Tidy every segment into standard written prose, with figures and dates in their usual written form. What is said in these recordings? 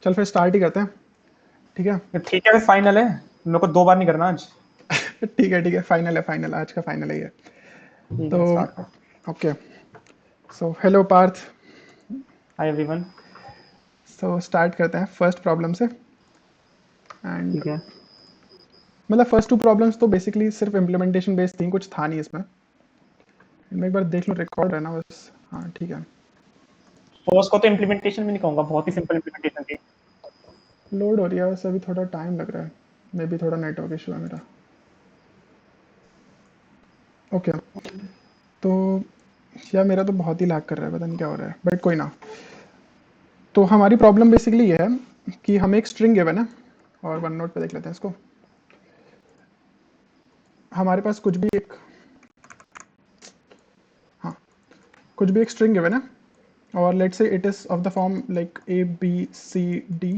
चल फिर स्टार्ट ही करते हैं। ठीक है ठीक है, फाइनल है, मेरे को 2 बार नहीं करना आज। ठीक है फाइनल है, फाइनल आज का फाइनल है ये। ठीक तो है, स्टार्ट कर। Okay, so hello Parth. Hi everyone. So start करते हैं फर्स्ट प्रॉब्लम से। एंड ठीक है, मतलब फर्स्ट टू प्रॉब्लम्स तो बेसिकली सिर्फ इम्प्लीमेंटेशन बेस्ड थी, कुछ था नहीं इसमें। मैं एक बार देख लूँ, रिकॉर्ड है ना बस। हाँ ठीक है। फोर्स को तो इम्प्लीमेंटेशन भी नहीं कहूंगा, बहुत ही सिंपल इम्प्लीमेंटेशन थी। लोड हो रही है वैसे, अभी थोड़ा टाइम लग रहा है। मे बी थोड़ा नेटवर्क इशू है मेरा। ओके, तो यार मेरा तो बहुत ही लैग कर रहा है, पता नहीं क्या हो रहा है, बट कोई ना। तो हमारी प्रॉब्लम बेसिकली ये है कि हमें एक स्ट्रिंग गिवन है, और वन नोट पे देख लेते हैं इसको। हमारे पास कुछ भी एक, हाँ, कुछ भी एक स्ट्रिंग गिवन है, और let's say it is of the form like A B C D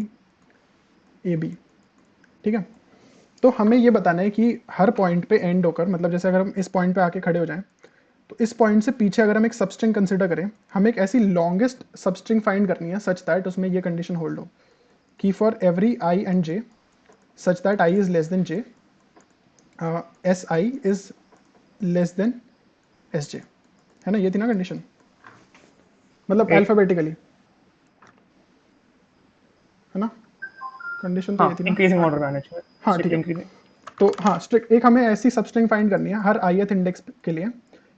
A B. ठीक है, तो हमें ये बताना है कि हर पॉइंट पे एंड होकर, मतलब जैसे अगर हम इस पॉइंट पे आके खड़े हो जाएं, तो इस पॉइंट से पीछे अगर हम एक सबस्ट्रिंग कंसिडर करें, हमें एक ऐसी लॉन्गेस्ट सबस्ट्रिंग फाइंड करनी है सच दैट उसमें ये कंडीशन होल्ड हो कि for every I and J, such that I is less then J, S I is less then S जे। है ना, ये थी ना कंडीशन, मतलब ओके। अल्फाबेटिकली। है ना, कंडीशन तो हाँ, ये थी ना। इंक्रीजिंग हाँ ऑर्डर में आना चाहिए, हाँ ठीक स्ट्रिक्टली है। इंक्रीजिंग। तो हाँ, स्ट्रिक्ट एक हमें ऐसी सबस्ट्रिंग फाइंड करनी है हर ith इंडेक्स के लिए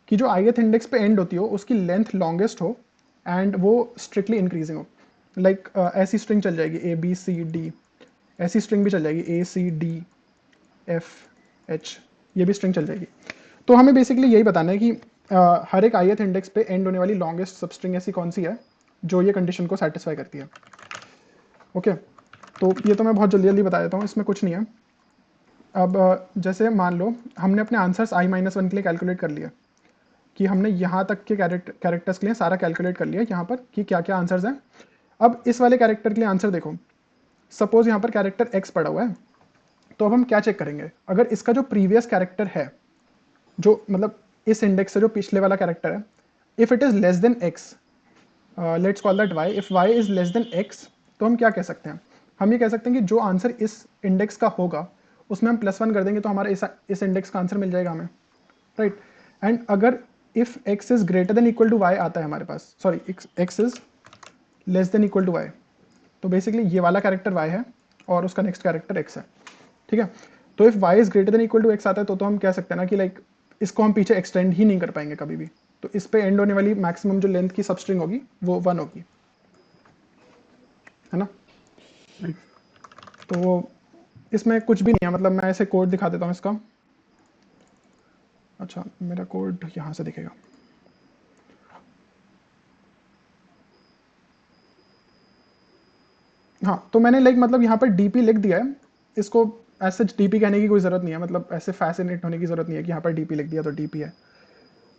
कि जो ith इंडेक्स पे एंड होती हो उसकी लेंथ लॉन्गेस्ट हो, एंड वो स्ट्रिक्टली इंक्रीजिंग हो। लाइक ऐसी स्ट्रिंग चल जाएगी ए बी सी डी, ऐसी स्ट्रिंग भी चल जाएगी ए सी डी एफ एच, ये भी स्ट्रिंग चल जाएगी। तो हमें बेसिकली यही बताना है कि हर एक ith इंडेक्स पे एंड होने वाली लॉन्गेस्ट सबस्ट्रिंग ऐसी कौन सी है जो ये कंडीशन को सेटिस्फाई करती है। ओके, तो ये तो मैं बहुत जल्दी जल्दी बता देता हूँ, इसमें कुछ नहीं है। अब जैसे मान लो हमने अपने आंसर्स i-1 के लिए कैलकुलेट कर लिया, कि हमने यहाँ तक के कैरेक्टर्स के लिए सारा कैलकुलेट कर लिया यहाँ पर कि क्या क्या आंसर्स हैं। अब इस वाले कैरेक्टर के लिए आंसर देखो, सपोज यहाँ पर कैरेक्टर x पड़ा हुआ है, तो अब हम क्या चेक करेंगे, अगर इसका जो प्रीवियस कैरेक्टर है, जो मतलब इस इंडेक्स से जो पिछले वाला कैरेक्टर है, if it is less than x, let's call that y, if y is less than x, तो हम क्या कह सकते हैं, हम ये कह सकते हैं कि जो आंसर इस इंडेक्स का होगा उसमें हम +1 कर देंगे, तो हमारा इस इंडेक्स का आंसर मिल जाएगा हमें, राइट। एंड अगर if x is greater than equal to y आता है हमारे पास, sorry x is less than equal to y, तो बेसिकली ये वाला कैरेक्टर y है और उसका नेक्स्ट कैरेक्टर x है। ठीक है, तो if y is greater than equal to x आता है, तो हम कह सकते हैं ना कि लाइक इसको हम पीछे एक्सटेंड ही नहीं कर पाएंगे कभी भी, तो इस पे एंड होने वाली मैक्सिमम जो लेंथ की सबस्ट्रिंग होगी वो 1 होगी। है ना, तो इसमें कुछ भी नहीं है, मतलब मैं ऐसे कोड दिखा देता हूँ इसका। अच्छा, मेरा कोड यहाँ से दिखेगा। हाँ, तो मैंने लाइक मतलब यहाँ पर डीपी लिख दिया है, इसको ऐसे डीपी कहने की कोई ज़रूरत नहीं है, मतलब ऐसे फैसिनेट होने की ज़रूरत नहीं है कि यहाँ पर डीपी लिख दिया तो डीपी है।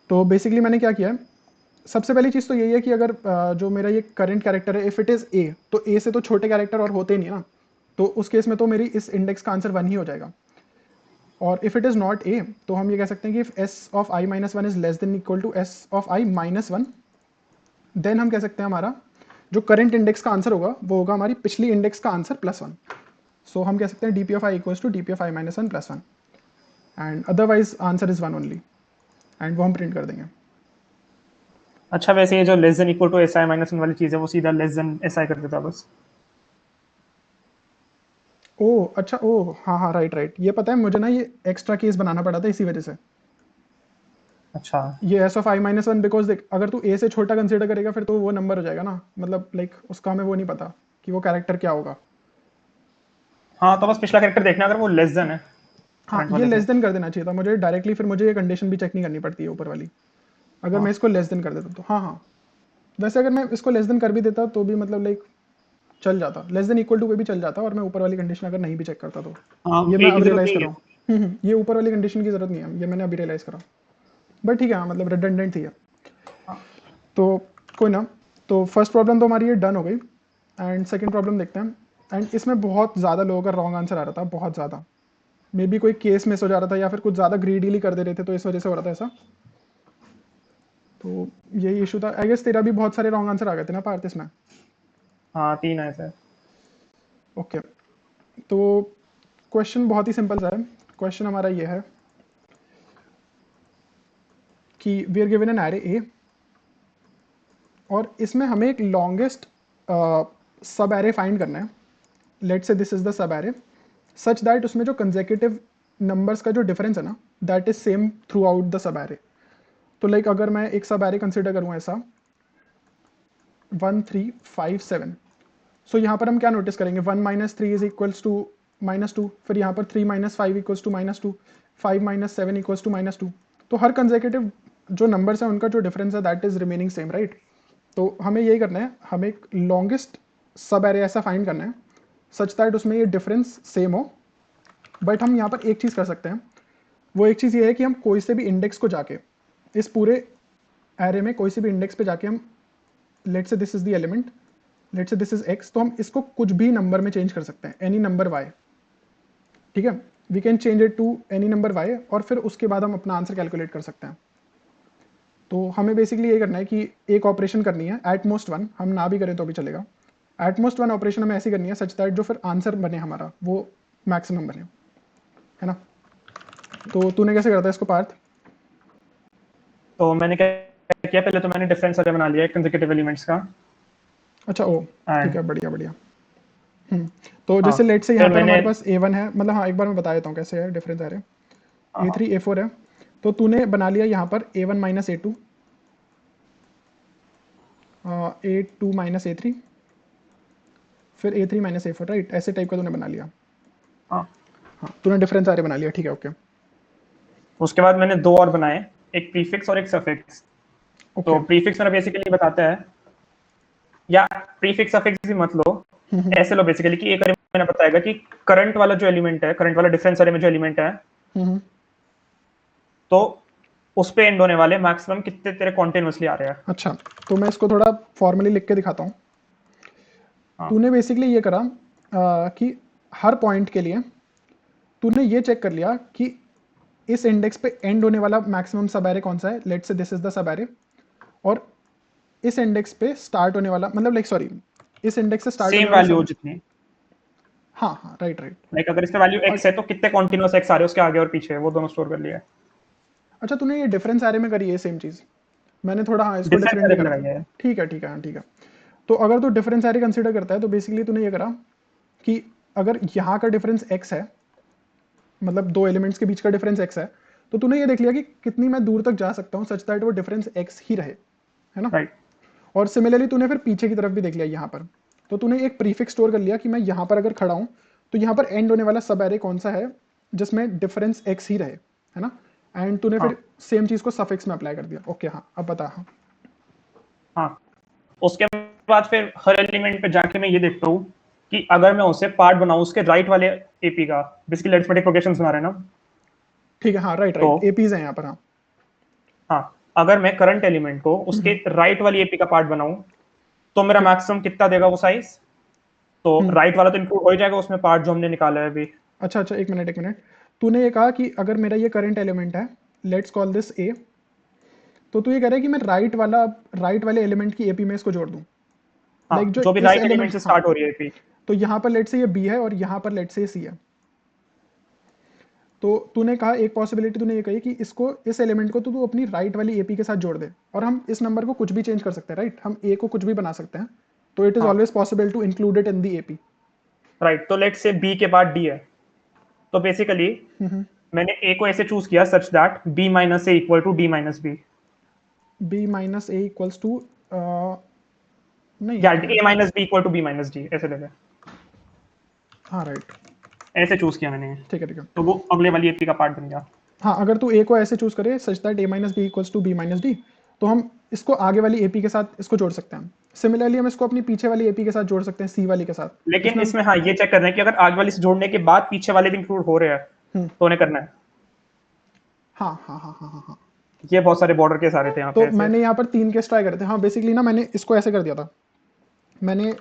तो बेसिकली मैंने क्या किया है, सबसे पहली चीज़ तो यही है कि अगर जो मेरा ये करंट कैरेक्टर है, इफ़ इट इज़ ए, तो ए से तो छोटे कैरेक्टर और होते ही नहीं ना, तो उस केस में तो मेरी इस इंडेक्स का आंसर 1 ही हो जाएगा। और if it is not a, तो हम ये कह सकते हैं कि if s of i-1 is less than equal to s of i-1, then हम कह सकते हैं हमारा जो करंट इंडेक्स का आंसर होगा वो होगा हमारी पिछली इंडेक्स का आंसर +1। सो हम कह सकते हैं dp of i equals to dp of i-1 +1, and otherwise answer is 1 only, and वो हम प्रिंट कर देंगे। अच्छा, वैसे ये जो less than equal to s i minus one वाली चीज है, वो सीधा लेस देन एस आई कर देता बस। ओह अच्छा, ओह हाँ हाँ, राइट राइट, ये पता है मुझे ना, ये एक्स्ट्रा केस बनाना पड़ा था इसी वजह से। अच्छा। ये एस ऑफ i-1, बिकॉज देख अगर तू ए से छोटा कंसीडर करेगा फिर तो वो नंबर हो जाएगा ना, मतलब लाइक उसका हमें वो नहीं पता कि वो कैरेक्टर क्या होगा। हाँ, तो बस पिछला कैरेक्टर देखना अगर वो लेस देन है हाँ, करंट ये वाले से। लेस देन कर देना चाहिए था मुझे डायरेक्टली, फिर मुझे ये कंडीशन भी चेक नहीं करनी पड़ती है ऊपर वाली, अगर मैं हाँ। इसको लेस देन कर देता तो। हाँ हाँ, वैसे अगर मैं इसको लेस देन कर भी देता तो भी मतलब लाइक चल जाता, लेस देन इक्वल टू पे भी चल जाता, और मैं ऊपर वाली कंडीशन अगर नहीं भी चेक करता तो। हाँ, ये मैं एक की अब जरूरत रियलाइज़ नहीं कर है। रहा हूँ। ये ऊपर वाली कंडीशन की ज़रूरत नहीं है, ये मैंने अभी रियलाइज़ करा, बट ठीक है, हाँ, मतलब रिडंडेंट थी ये। हाँ। तो कोई ना, तो फर्स्ट प्रॉब्लम तो हमारी ये डन हो गई, एंड सेकंड प्रॉब्लम देखते हैं। एंड इसमें बहुत ज़्यादा लोगों का रॉन्ग आंसर आ रहा था, बहुत ज़्यादा, मे बी कोई केस मिस हो जा रहा था या फिर कुछ ज़्यादा ग्रीडीली कर दे रहे थे, तो इस वजह से हो रहा था ऐसा। तो यही इशू था, आई गेस तेरा भी बहुत सारे रॉन्ग आंसर आ गए थे ना पार्थ इसमें। हाँ, 3 ऐसे। ओके, तो क्वेश्चन बहुत ही सिंपल सा है। क्वेश्चन हमारा ये है कि we are given an array a, और इसमें हमें एक लॉन्गेस्ट सब एरे फाइंड करना है। Let's say this is the sub array such that उसमें जो कंसेक्यूटिव नंबर्स का जो डिफरेंस है ना, that is same through out the sub array. तो लाइक अगर मैं एक सब एरे कंसिडर करूँ ऐसा 1 3 5 7, सो यहाँ पर हम क्या नोटिस करेंगे, 1 minus three is equals to -2, फिर यहाँ पर 3 minus five equals to -2, 5 minus seven equals to -2। तो हर कंसेक्यूटिव जो नंबर्स है उनका जो डिफरेंस है that is remaining same, right. तो हमें यही करना है, हमें एक लॉन्गेस्ट सब एरे ऐसा फाइंड करना है सच दैट उसमें ये डिफरेंस सेम हो। बट हम यहाँ पर एक चीज़ कर सकते हैं, वो एक चीज़ ये है कि हम कोई से भी इंडेक्स को जाके इस पूरे एरे में कोई से भी इंडेक्स पे जाके हम let's say this is the element, let's say this is x, तो हम इसको कुछ भी नंबर में चेंज कर सकते हैं, एनी नंबर y, ठीक है। We can change it to any number y, और फिर उसके बाद हम अपना आंसर कैलकुलेट कर सकते हैं। तो हमें बेसिकली ये करना है कि एक ऑपरेशन करनी है एट मोस्ट वन, हम ना भी करें तो भी चलेगा। एट मोस्ट वन ऑपरेशन हमें ऐसी करनी है सच दैट जो फिर आंसर बने हमारा वो मैक्सिमम बने, है ना। तो तूने कैसे करता है इसको पार्थ? तो मैंने क्या किया, पहले तो मैंने डिफरेंस अरे बना लिया कंसेक्यूटिव एलिमेंट्स का। अच्छा, ओ ठीक एंड है, बढ़िया बढ़िया। तो हाँ, जैसे लेट से यहाँ फिर पर मैंने हमारे पास A1 है, मतलब हाँ एक बार मैं बता देता हूँ कैसे है डिफरेंस आ रहे हैं। हाँ, A3 A4 है, तो तूने बना लिया यहाँ पर A1 minus A2, A2 minus A3, फिर A3 माइनस A4, राइट, ऐसे टाइप का तूने बना लिया। हाँ। हाँ, तूने डिफरेंस आ रहे बना लिया, ठीक है, ओके उसके बाद मैंने दो और बनाए, एक प्रीफिक्स और एक सफिक्स। ओके। तो प्रीफिक्स मेरा बेसिकली बताता है, या प्रीफिक्स सफिक्स भी मत लो, ऐसे लो बेसिकली कि एक अरे मैंने बताएगा कि करंट वाला जो एलिमेंट है, करंट वाला डिफरेंस अरे में जो एलिमेंट है, हम्म, तो उस पे एंड होने वाले मैक्सिमम कितने तेरे कॉन्टिन्यूसली आ रहे हैं। अच्छा, तो मैं इसको थोड़ा फॉर्मली लिख के दिखाता हूँ। हाँ, तूने बेसिकली ये करा कि हर पॉइंट के लिए तूने ये चेक कर लिया कि इस इंडेक्स पे एंड होने वाला मैक्सिमम सब एरे कौन सा है, let's say this is the sub array, और इस इंडेक्स पे स्टार्ट होने वाला, मतलब लाइक सॉरी, इस इंडेक्स से स्टार्ट होने सेम वाला वैल्यू सब। जितनी, हाँ हाँ, राइट राइट। लाइक अगर इसका वैल्यू और x है तो कितने कॉन्टिन्यूस x आ रहे हैं उसके आगे और पीछे, वो दोनों स्टोर कर लिया है। अच्छा, तूने ये डिफरेंस एरे में करी है सेम चीज़, मैंने थोड़ा हाँ इसको डिफरेंस डिफरेंटली अरे में करा है। लगाई है। ठीक है ठीक है, हाँ ठीक है। तो अगर तू डिफरेंस एरे कंसिडर करता है तो बेसिकली तूने ये करा कि अगर यहाँ का डिफरेंस x है, मतलब दो एलिमेंट्स के बीच का डिफरेंस x है, तो तूने ये देख लिया कि कितनी मैं दूर तक जा सकता हूँ सच दैट वो डिफरेंस x ही रहे, है ना। राइट, और सिमिलरली तूने फिर पीछे की तरफ भी देख लिया यहाँ पर, तो तूने एक प्रीफिक्स स्टोर कर लिया कि मैं यहाँ पर अगर खड़ा हूँ तो यहाँ पर एंड होने वाला सब एरे कौन सा है जिसमें डिफरेंस x ही रहे, है ना। एंड तूने हाँ, फिर सेम चीज़ को सफिक्स में अप्लाई कर दिया। ओके हाँ, अब बता। हाँ हाँ। उसके बाद फिर हर एलिमेंट पे जाके मैं ये देखता हूँ कि अगर मैं उसे पार्ट बनाऊं उसके राइट वाले एपी का, बेसिकली अरिथमेटिक प्रोग्रेशन बना रहे हैं ना, ठीक है, हाँ राइट तो राइट, एपीज हैं यहाँ पर, हाँ। हाँ, अगर मैं करंट एलिमेंट को उसके राइट वाली एपी का पार्ट बनाऊं तो मेरा ठीक। मैक्सिमम कितना देगा वो साइज। तो राइट वाला तो इंक्लूड हो ही जाएगा उसमें, पार्ट जो हमने निकाला है अभी। अच्छा अच्छा, एक मिनट एक मिनट, तूने ये कहा कि अगर मेरा ये करंट एलिमेंट है, लेट्स कॉल दिस ए, तो तू ये कह रहा है कि मैं राइट वाले एलिमेंट की एपी में इसको जोड़ दूं, लाइक हाँ, जो जो भी इस राइट एलिमेंट एलिमेंट, से हाँ। स्टार्ट हो रही है एपी। तो यहाँ पर लेट से ये बी है और यहाँ पर लेट से ये सी है। तो तूने कहा एक पॉसिबिलिटी तूने ये कही कि इसको इस एलिमेंट को तो तू अपनी राइट वाली एपी के साथ जोड़ दे, और हम इस नंबर को कुछ भी चेंज कर सकते हैं, राइट, हम ए को कुछ भी बना सकते हैं। तो इट इज हाँ, always possible to include it in the AP. Right. तो लेट से बी के बाद डी है, तो बेसिकली मैंने ए को ऐसे चूज किया such that B minus A equal to D minus B, B minus A equals to, नहीं या एक a minute, minus B equal to B minus D, ऐसे ले ले। हाँ राइट, ऐसे चूज किया मैंने, ठीक है ठीक है। तो वो अगले वाली एपी का पार्ट बन गया। हाँ, अगर तू ए को ऐसे चूज करे such that A minus B equals to B minus D, तो हम इसको आगे वाली एपी के साथ इसको जोड़ सकते हैं। सिमिलरली हम इसको अपनी पीछे वाली एपी के साथ जोड़ सकते हैं, सी वाली के साथ। लेकिन इसमें हम, इसमें हाँ ये चेक करना है कि अगर आगे वाले से जोड़ने के बाद पीछे वाले भी इंक्लूड हो रहे हैं तो उन्हें करना है। हाँ हाँ हाँ हाँ हाँ हाँ। ये बहुत सारे बॉर्डर केस आ रहे थे यहाँ पे तो ऐसे। मैंने यहाँ पर 3 केस ट्राई करे थे। हाँ बेसिकली ना मैंने इसको ऐसे कर दिया था, मैंने,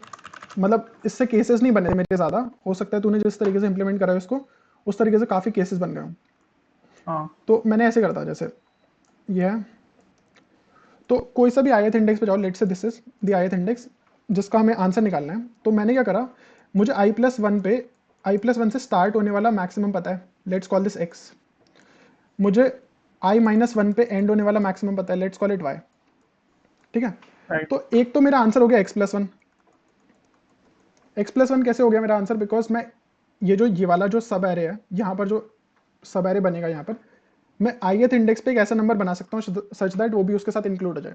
मतलब इससे केसेस नहीं बने मेरे ज़्यादा, हो सकता है तूने जिस तरीके से इंप्लीमेंट करा है उसको उस तरीके से काफ़ी केसेस बन गए हों। हाँ, तो मैंने ऐसे करता जैसे ये है, तो कोई सा भी ith इंडेक्स पे जाओ, लेट से this is the ith index जिसका हमें आंसर निकालना है। तो मैंने क्या करा, मुझे i+1 से स्टार्ट होने वाला मैक्सिमम पता है, लेट्स कॉल दिस x। मुझे i-1 पे एंड होने वाला मैक्सिमम पता है, लेट्स कॉल इट y। ठीक है, राइट। तो एक तो मेरा आंसर हो गया x+1। x+1 कैसे हो गया मेरा आंसर? बिकॉज मैं ये वाला जो सब एरे है, यहाँ पर जो सब एरे बनेगा, यहाँ पर मैं ith इंडेक्स पे एक ऐसा नंबर बना सकता हूँ सच दैट वो भी उसके साथ इंक्लूड हो जाए।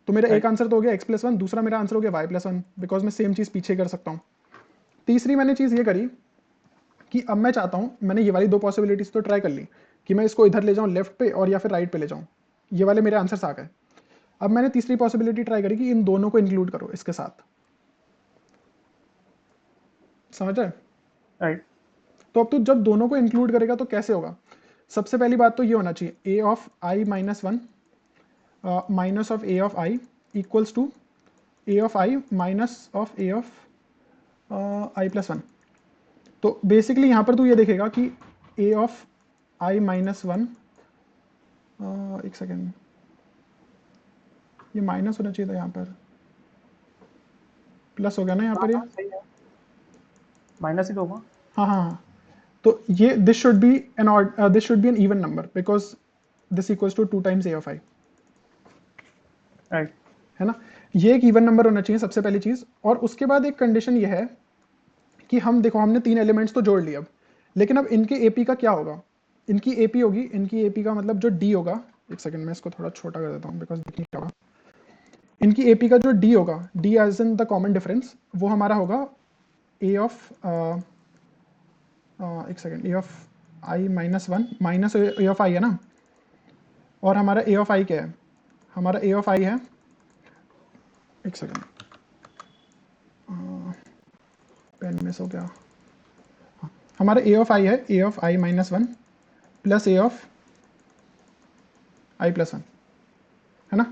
तो मेरा एक आंसर तो हो गया x+1, दूसरा मेरा आंसर हो गया y+1, बिकॉज मैं सेम चीज़ पीछे कर सकता हूँ। तीसरी मैंने चीज़ ये करी कि अब मैं चाहता हूँ, मैंने ये वाली दो पॉसिबिलिटीज तो ट्राई कर ली कि मैं इसको इधर ले जाऊँ लेफ्ट पे और या फिर राइट पे ले जाऊँ, ये वाले मेरे आंसर्स आ गए। अब मैंने तीसरी पॉसिबिलिटी ट्राई करी कि इन दोनों को इंक्लूड करो इसके साथ। समझ रहे? राइट। तो अब तो जब दोनों को इंक्लूड करेगा तो कैसे होगा? सबसे पहली बात तो ये होना चाहिए a of i-1 minus of a of i equals to a of i minus of a of i+1। तो बेसिकली यहाँ पर तू ये देखेगा कि a ऑफ i-1, एक सेकेंड, ये माइनस होना चाहिए था, यहाँ पर प्लस हो गया ना यहाँ पर ये। हाँ सही है, माइनस ही तो होगा। हाँ हाँ हाँ, तो ये this should be an even number because this equals to 2 times a of i, right. है ना? ये एक इवन नंबर होना चाहिए सबसे पहली चीज। और उसके बाद एक कंडीशन ये है कि हम देखो, हमने 3 एलिमेंट्स तो जोड़ लिए अब, लेकिन अब इनके एपी का क्या होगा? इनकी एपी होगी, इनकी एपी का मतलब जो डी होगा, एक सेकंड में इसको थोड़ा छोटा कर देता हूँ बिकॉज दिख नहीं रहा। इनकी एपी का जो डी होगा, D as in the common difference, वो हमारा होगा ए ऑफ एक second, A of i-1 minus A of I है ना, और हमारा ए ऑफ आई क्या है? हमारा ए ऑफ आई है, एक सेकेंड, पेन मिस हो गया। हमारा ए ऑफ आई है A of i-1 plus A of i+1, है ना,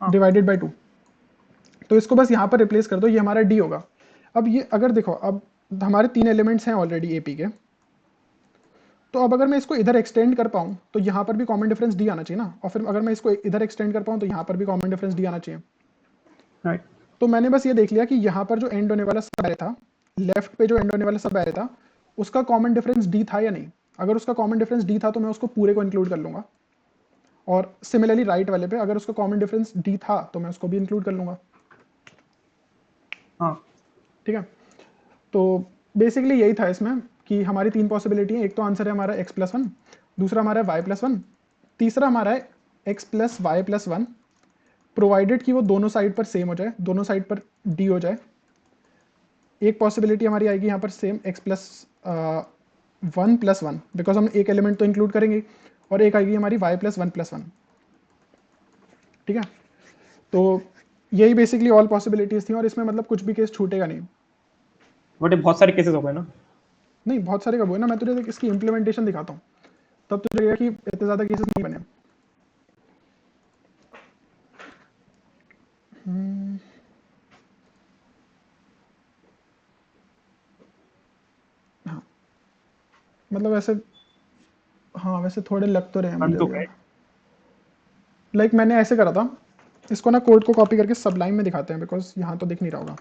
हाँ। Divided by 2। तो इसको बस यहाँ पर रिप्लेस कर दो, ये हमारा डी होगा। अब ये अगर देखो, अब हमारे 3 एलिमेंट्स हैं ऑलरेडी एपी के, तो अब अगर मैं इसको इधर एक्सटेंड कर पाऊँ तो यहाँ पर भी कॉमन डिफरेंस डी आना चाहिए ना, और फिर अगर मैं इसको इधर एक्सटेंड कर पाऊँ तो यहाँ पर भी कॉमन डिफरेंस डी आना चाहिए। राइट। तो मैंने बस ये देख लिया कि यहाँ पर जो एंड होने वाला सब एरे था, लेफ्ट पे जो एंड होने वाला सब एरे था, उसका कॉमन डिफरेंस डी था या नहीं। अगर उसका कॉमन डिफरेंस डी था तो मैं उसको पूरे को इंक्लूड कर लूंगा, और सिमिलरली राइट वाले पे अगर उसका कॉमन डिफरेंस डी था तो मैं उसको भी इंक्लूड कर लूंगा। हाँ। ठीक है, तो बेसिकली यही था इसमें कि हमारी 3 पॉसिबिलिटी है। एक तो आंसर है हमारा x+1, दूसरा हमारा है y+1, तीसरा हमारा है x+y+1, प्रोवाइडेड कि वो दोनों साइड पर सेम हो जाए, दोनों साइड पर d हो जाए। एक पॉसिबिलिटी हमारी आएगी यहाँ पर सेम x+1+1, बिकॉज हम एक एलिमेंट तो इंक्लूड करेंगे, और एक आएगी हमारी y+1+1। ठीक है, तो यही बेसिकली ऑल पॉसिबिलिटीज थी, और इसमें मतलब कुछ भी केस छूटेगा नहीं। बट ये बहुत सारे केसेस हो गए ना। नहीं, बहुत सारे कब हुए ना, मैं तुझे इसकी इम्प्लीमेंटेशन दिखाता हूँ, तब तुझे लगेगा कि इतने ज़्यादा केसेस नहीं बने। हाँ, मतलब वैसे, हाँ वैसे थोड़े लग तो रहे हैं मुझे तो भी। लाइक मैंने ऐसे करा था, इसको ना कोड को कॉपी करके सबलाइन में दिखाते हैं, बिकॉज यहाँ तो दिख नहीं रहा होगा।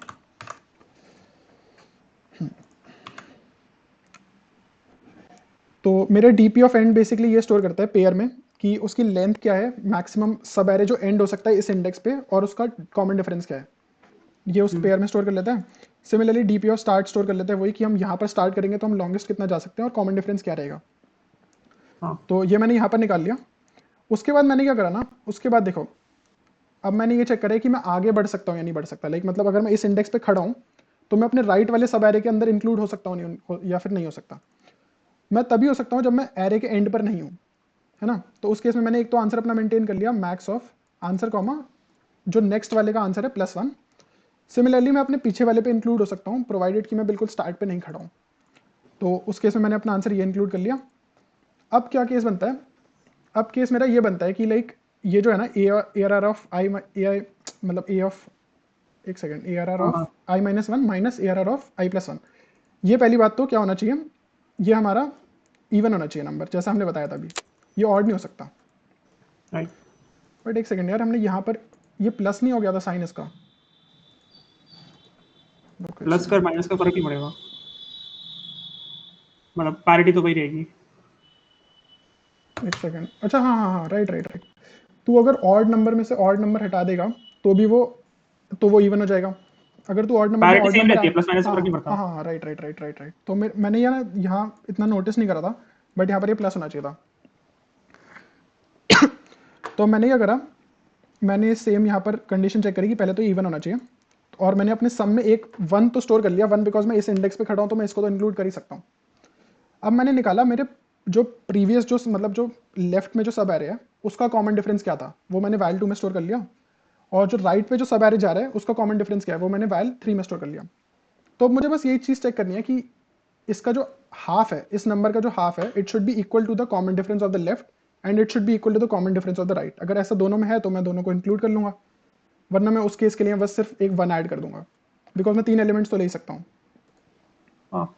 तो मेरे डीपी ऑफ एंड बेसिकली ये स्टोर करता है पेयर में कि उसकी लेंथ क्या है, मैक्सिमम सब एरे जो एंड हो सकता है इस इंडेक्स पे, और उसका कॉमन डिफरेंस क्या है, ये उस पेयर में स्टोर कर लेता है। Similarly DP of start store कर लेता है, वही कि हम यहाँ पर स्टार्ट करेंगे तो हम लॉन्गेस्ट कितना जा सकते हैं और कॉमन डिफरेंस क्या रहेगा। हाँ। तो ये मैंने यहाँ पर निकाल लिया। उसके बाद मैंने क्या करा ना, उसके बाद देखो, अब मैंने ये चेक करा है कि मैं आगे बढ़ सकता हूँ या नहीं बढ़ सकता। लाइक मतलब अगर मैं इस इंडेक्स पे खड़ा हूँ तो मैं अपने राइट वाले सब एरे के अंदर इंक्लूड हो सकता हूँ या फिर नहीं हो सकता। मैं तभी हो सकता हूँ जब मैं एरे के एंड पर नहीं हूँ, है ना। तो उस केस में मैंने एक तो आंसर अपना मेंटेन कर लिया, मैक्स ऑफ आंसर कॉमा जो नेक्स्ट वाले का आंसर है +1। सिमिलरली मैं अपने पीछे वाले पे इंक्लूड हो सकता हूँ, प्रोवाइडेड कि मैं बिल्कुल स्टार्ट पे नहीं खड़ा हूँ। तो उस केस में मैंने अपना आंसर ये इंक्लूड कर लिया। अब क्या केस बनता है? अब केस मेरा ये बनता है कि लाइक ये जो है ना a r r of i मतलब ए ऑफ, एक सेकेंड, ए आर आर हाँ। ऑफ हाँ। i-1 minus a r r of i+1, ये पहली बात तो क्या होना चाहिए, ये हमारा इवन होना चाहिए नंबर, जैसा हमने बताया था अभी, ये ऑड नहीं हो सकता। राइट। बट एक सेकेंड यार, हमने यहाँ पर ये प्लस नहीं हो गया था साइन इसका? प्लस का माइनस का फर्क ही पड़ेगा, मतलब पैरिटी तो वही रहेगी। एक सेकंड, अच्छा हाँ हाँ हाँ, राइट राइट राइट। तू अगर ऑड नंबर में से ऑड नंबर हटा देगा तो भी वो इवन हो जाएगा। अगर तू ऑड नंबर में पैरिटी ऑड सेम नंबर रहती है, प्लस माइनस से हाँ फर्क नहीं हाँ हाँ पड़ता। हाँ, right right right right right. तो मैंने यहाँ इतना नोटिस नहीं करा था, बट यहाँ पर ये प्लस होना चाहिए था। तो मैंने क्या करा, मैंने सेम यहाँ पर कंडीशन चेक करी कि पहले तो इवन होना चाहिए, और मैंने अपने सम में एक 1 तो स्टोर कर लिया। 1 बिकॉज मैं इस इंडेक्स पे खड़ा हूँ तो मैं इसको तो इंक्लूड कर ही सकता हूँ। अब मैंने निकाला मेरे जो प्रीवियस जो मतलब जो लेफ्ट में जो सब एरे है उसका कॉमन डिफरेंस क्या था, वो मैंने वैल 2 में स्टोर कर लिया। और जो राइट पे जो सब एरे जा रहा है उसका कॉमन डिफरेंस क्या है, वो मैंने वैल 3 में स्टोर कर लिया। तो अब मुझे बस यही चीज़ चेक करनी है कि इसका जो हाफ है, इस नंबर का जो हाफ है, it should be equal to the common difference of the left and it should be equal to the common difference of the right. अगर ऐसा दोनों में है तो मैं दोनों को इंक्लूड कर लूंगा, वरना मैं उस केस के लिए बस सिर्फ एक 1 ऐड कर दूंगा, बिकॉज मैं 3 एलिमेंट्स तो ले ही सकता हूँ। हाँ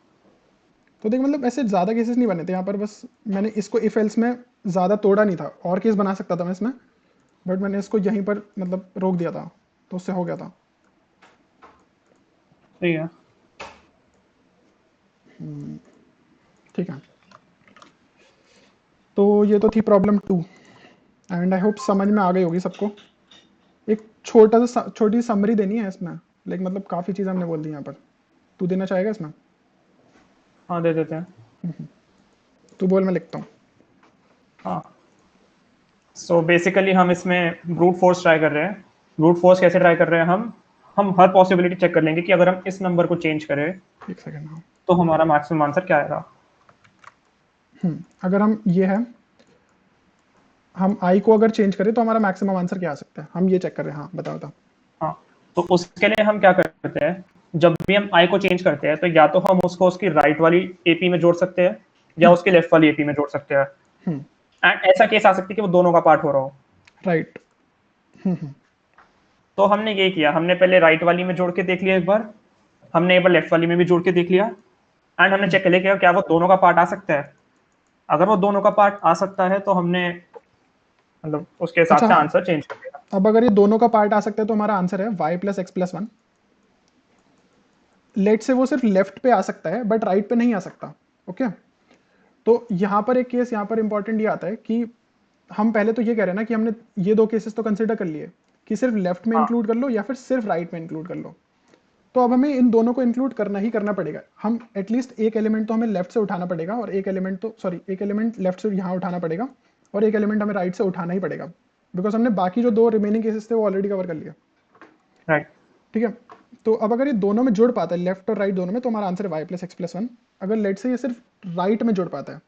तो देख मतलब ऐसे ज़्यादा केसेस नहीं बने थे यहाँ पर, बस मैंने इसको इफ एल्स में ज़्यादा तोड़ा नहीं था, और केस बना सकता था मैं इसमें, बट मैंने इसको यहीं पर मतलब रोक दिया था, तो उससे हो गया था। सही है। ठीक है, तो ये तो थी प्रॉब्लम 2, एंड आई होप समझ में आ गई होगी सबको। एक छोटी समरी देनी है इसमें, लाइक मतलब काफ़ी चीज़ हमने बोल दी यहाँ पर। तू देना चाहेगा इसमें? हाँ दे देते हैं। तू बोल, मैं लिखता हूँ। हाँ सो बेसिकली हम इसमें ब्रूट फोर्स ट्राई कर रहे हैं। ब्रूट फोर्स कैसे ट्राई कर रहे हैं, हम हर पॉसिबिलिटी चेक कर लेंगे कि अगर हम इस नंबर को चेंज करें एक सेकंड, हाँ। तो हमारा मैक्सिमम आंसर क्या आएगा। अगर हम ये है, हम आई को अगर चेंज करें तो हमारा मैक्सिमम आंसर क्या आ सकता है, हम ये चेक कर रहे हैं। हाँ बताओ बताओ। हाँ तो उसके लिए हम क्या करते हैं, जब भी हम आई को चेंज करते हैं तो या तो हम उसको उसकी राइट वाली एपी में जोड़ सकते हैं या उसकी लेफ्ट वाली एपी में जोड़ सकते हैं। एंड ऐसा केस आ सकती है कि वो दोनों का पार्ट हो रहा हो। राइट। तो हमने ये किया, हमने पहले राइट वाली में जोड़ के देख लिया एक बार, हमने एक बार लेफ्ट वाली में भी जोड़ के देख लिया, एंड हमने चेक कर लिया कि क्या वो दोनों का पार्ट आ सकता है। अगर वो दोनों का पार्ट आ सकता है तो हमने मतलब उसके हिसाब अच्छा से हाँ, आंसर चेंज कर दिया। अब अगर ये दोनों का पार्ट आ सकता है तो हमारा आंसर है y plus x plus 1। Late से वो सिर्फ लेफ्ट पे आ सकता है बट राइट पे नहीं आ सकता। ओके, तो यहाँ पर एक केस यहाँ पर इंपॉर्टेंट ये आता है कि हम पहले तो ये कह रहे हैं ना कि हमने ये दो केसेस तो कंसिडर कर लिए कि सिर्फ लेफ्ट में हाँ इंक्लूड कर लो या फिर सिर्फ राइट में इंक्लूड कर लो। तो अब हमें इन दोनों को इंक्लूड करना ही करना पड़ेगा। हम एटलीस्ट एक एलिमेंट तो हमें लेफ्ट से उठाना पड़ेगा, और एक एलिमेंट लेफ्ट से यहाँ उठाना पड़ेगा, और एक एलिमेंट हमें राइट से उठाना ही पड़ेगा, बिकॉज हमने बाकी जो दो रिमेनिंग केसेस थे वो ऑलरेडी कवर कर लिया। राइट। ठीक है, तो अब अगर ये दोनों में जुड़ पाता है, लेफ्ट और राइट दोनों में, तो हमारा आंसर है वाई प्लस एक्स प्लस 1। अगर लेट से ये सिर्फ राइट में जुड़ पाता है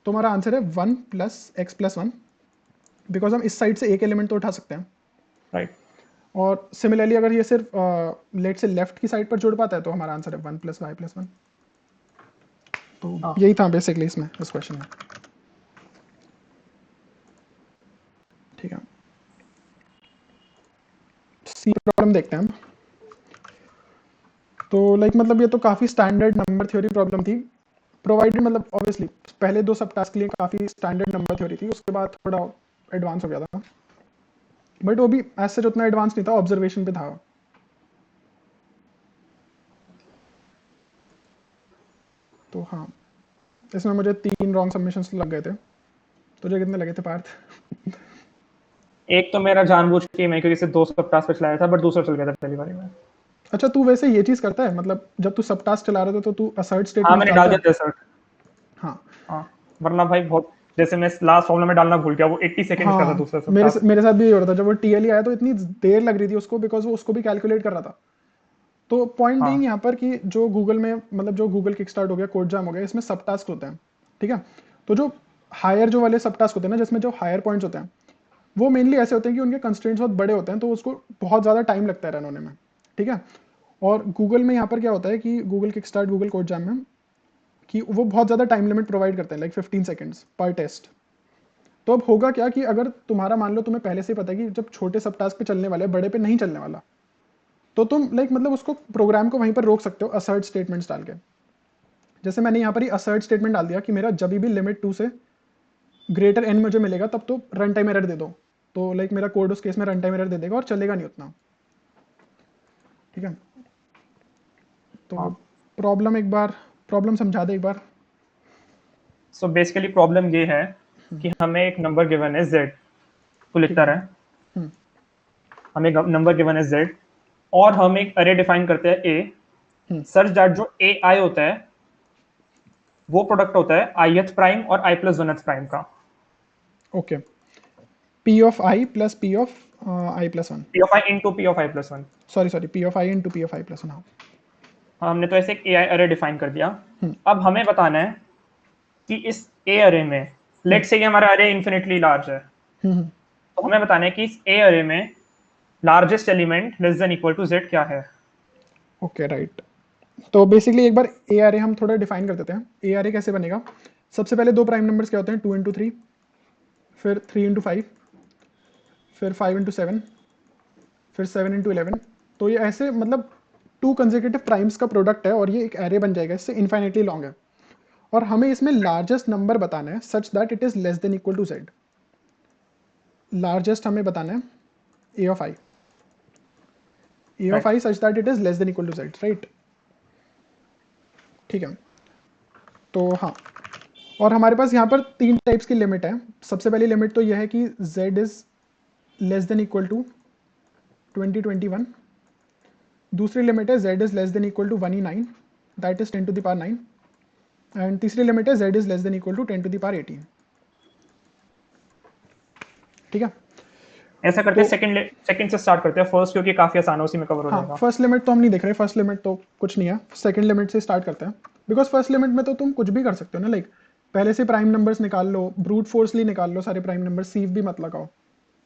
तो हमारा आंसर है 1 प्लस एक्स प्लस 1, बिकॉज हम इस साइड से एक एलिमेंट तो उठा सकते हैं। राइट। और सिमिलरली अगर ये सिर्फ लेट से लेफ्ट की साइड पर जुड़ पाता है तो हमारा आंसर है 1 प्लस वाई प्लस 1। तो हाँ यही था बेसिकली इसमें, इस क्वेश्चन में। ठीक है, सी प्रॉब्लम देखते हैं हम। तो लाइक मतलब ये तो काफ़ी स्टैंडर्ड नंबर थ्योरी प्रॉब्लम थी, प्रोवाइडेड मतलब ऑब्वियसली पहले दो सब टास्क के लिए काफ़ी स्टैंडर्ड नंबर थ्योरी थी, उसके बाद थोड़ा एडवांस हो गया था, बट वो भी एज सच उतना एडवांस नहीं था, ऑब्जर्वेशन पे था। तो हाँ, इसमें मुझे 3 रॉन्ग सबमिशंस लग गए थे। तुझे कितने लगे थे पार्थ? एक तो मेरा जानबूझ के मैं क्योंकि सिर्फ 2 सब टास्क पे चलाया था, बट दूसरा चल गया था पहली बारी में। अच्छा, तू वैसे ये चीज़ करता है, मतलब जब तू सब टास्क चला रहा था तो तू असर्ट हाँ स्टेटमेंट्स मैंने डाल डालता है? दिया था सर। हाँ हाँ वरना भाई बहुत, जैसे मैं लास्ट प्रॉब्लम में डालना भूल गया, वो 80 सेकंड्स का था हाँ, दूसरा सब टास्क। मेरे साथ भी यही हो रहा था। जब वो टीएलई आया तो इतनी देर लग रही थी उसको, बिकॉज वो उसको भी कैलकुलेट कर रहा था। तो पॉइंट बीइंग हाँ यहाँ पर कि जो गूगल में मतलब जो गूगल किक स्टार्ट हो गया, कोड जैम हो गया, इसमें सब टास्क होते हैं। ठीक है, तो जो हायर जो वाले सब टास्क होते हैं ना, जिसमें जो हायर पॉइंट्स होते हैं, वो मेनली ऐसे होते हैं कि उनके कंस्ट्रेंट्स बहुत बड़े होते हैं, तो उसको बहुत ज़्यादा टाइम लगता है रन होने में। ठीक है, और गूगल में यहाँ पर क्या होता है कि Google kick start, Google code jam में, कि वो बहुत ज़्यादा टाइम लिमिट प्रोवाइड करते हैं, लाइक 15 सेकेंड्स पर टेस्ट। तो अब होगा क्या कि अगर तुम्हारा मान लो तुम्हें पहले से ही पता है कि जब छोटे सब टास्क पे चलने वाले, बड़े पे नहीं चलने वाला, तो तुम लाइक मतलब उसको प्रोग्राम को वहीं पर रोक सकते हो असर्ट स्टेटमेंट्स डाल के। जैसे मैंने यहाँ पर ही असर्ट स्टेटमेंट डाल दिया कि मेरा जब भी लिमिट 2 से ग्रेटर एन मुझे मिलेगा तब तो रन टाइम एरर दे दो, तो लाइक मेरा कोड उस केस में रन टाइम एरर दे देगा और चलेगा नहीं उतना। ठीक है, तो प्रॉब्लम समझा दे एक बार। सो बेसिकली प्रॉब्लम ये है कि हमें एक नंबर गिवन है z, तो ठीक लिखता है। रहे, हमें नंबर गिवन है z और हम एक अरे डिफाइन करते हैं a सच दैट जो a i होता है वो प्रोडक्ट होता है ith प्राइम और i प्लस 1th प्राइम का। Okay, P of I plus P of I plus one, p of i into p of i plus 1। Sorry P of I into P of I plus one. हाँ। हमने तो ऐसे एक ai अरे define कर दिया। अब हमें बताना है कि इस a अरे में, लेट से हमारा अरे इन्फिनिटली लार्ज है, तो हमें बताना है कि इस a अरे में largest element less than equal to z क्या है। Okay right. तो बेसिकली एक बार ए आर ए हम थोड़ा डिफाइन कर देते हैं। ए आर ए कैसे बनेगा? सबसे पहले दो प्राइम नंबर्स क्या होते हैं, 2 इंटू 3, फिर 3 इंटू 5, फिर 5 इंटू 7, फिर 7 इंटू 11। तो ये ऐसे मतलब 2 कंसेक्यूटिव प्राइम्स का प्रोडक्ट है और ये एक एरे बन जाएगा, इससे इन्फाइनेटली लॉन्ग है। और हमें इसमें लार्जेस्ट नंबर बताना है such that it is less than equal to Z. Largest हमें बताना है A of I, A of I such that it is less than equal to Z, right? ठीक है। तो हाँ, और हमारे पास यहाँ पर 3 टाइप्स की लिमिट है। सबसे पहली लिमिट तो यह है कि z is less than equal to 2021। दूसरी लिमिट है z is less than equal to 1e9, that is 10 to the power 9। And तीसरी लिमिट है z is less than equal to 10 to the power 18। ठीक है। ऐसा करते हैं सेकंड से स्टार्ट करते हैं, फर्स्ट क्योंकि काफी आसान है, उसी में कवर हो हाँ, जाएगा। फर्स्ट लिमिट तो हम नहीं देख रहे, फर्स्ट लिमिट तो कुछ नहीं है। सेकंड लिमिट से स्टार्ट करते हैं, बिकॉज फर्स्ट लिमिट में तो तुम कुछ भी कर सकते हो ना, लाइक पहले से प्राइम नंबर्स निकाल लो, ब्रूट फोर्सली निकाल लो सारे प्राइम नंबर, सीव भी मत लगाओ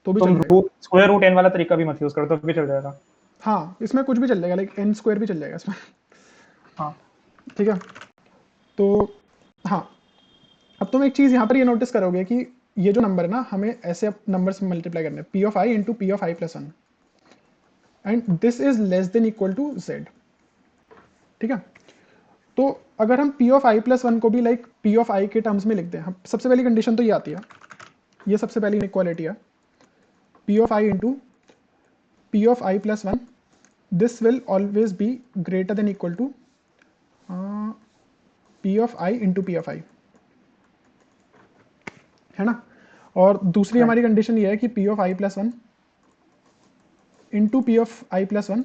तो भी चल तुम जाएगा। स्क्वायर रूट n वाला तरीका भी मत यूज करो, तो भी चल जाएगा। हाँ, इसमें कुछ भी चल जाएगा, लाइक एन स्क्वायर भी चल जाएगा इसमें। हाँ ठीक है। तो हाँ, अब तुम एक चीज़ यहाँ पर ये नोटिस करोगे कि ये जो नंबर है ना, हमें ऐसे नंबर से मल्टीप्लाई करना है, P of I into P of I plus one, and this is less than equal to Z. ठीक है। तो अगर हम P of I plus one को भी लाइक पी ऑफ आई के टर्म्स में लिख दें, हम सबसे पहली कंडीशन तो ये आती है, ये सबसे पहली इक्वालिटी है, P of I into P of I plus one, this will always be greater than equal to P of I into P of I, है ना? और दूसरी हमारी कंडीशन ये है कि P of I plus one into P of I plus one,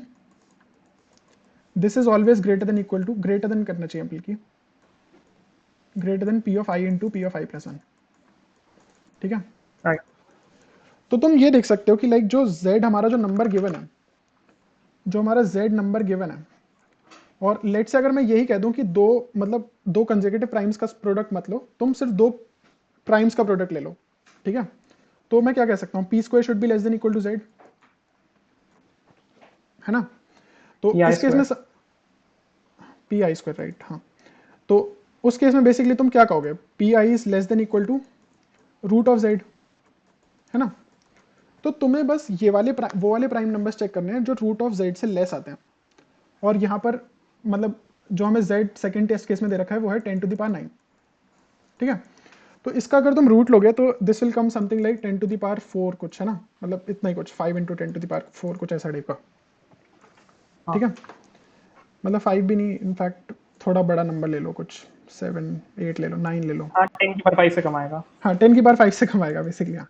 this is always greater than equal to, greater than करना चाहिए बल्कि, greater than P of I into P of I plus one. ठीक है। Right. तो तुम ये देख सकते हो कि लाइक जो z हमारा जो नंबर गिवन है, जो हमारा z नंबर गिवन है, और लेट से अगर मैं यही कह दूं कि दो मतलब दो कंसेक्यूटिव प्राइम्स का प्रोडक्ट मत लो, तुम सिर्फ दो प्राइम्स का प्रोडक्ट ले लो। ठीक है। तो मैं क्या कह सकता हूँ, P square should be less than equal to Z, है ना? तो इस केस में पी आई स्क्वायर, राइट? हाँ। तो उस केस में बेसिकली तुम क्या कहोगे, P I is less than equal to root of Z, है ना? तो तुम्हें बस ये वाले वो वाले प्राइम नंबर्स चेक करने हैं जो रूट ऑफ जेड से लेस आते हैं। और यहाँ पर मतलब जो हमें जेड सेकंड टेस्ट केस में दे रखा है वो है 10 टू द पावर 9। ठीक है। तो इसका अगर तुम रूट लोगे तो this will come something like 10 to the power 4 कुछ, है ना? मतलब इतना ही कुछ, 5 इंटू 10 टू द पावर 4 कुछ ऐसा टाइप का। ठीक है। मतलब 5 भी नहीं, इनफैक्ट थोड़ा बड़ा नंबर ले लो, कुछ 7 8 ले लो, 9 ले लो। हाँ 10 की पावर 5 से कमाएगा। हाँ, 10 की पावर 5 से कमाएगा बेसिकली। हाँ।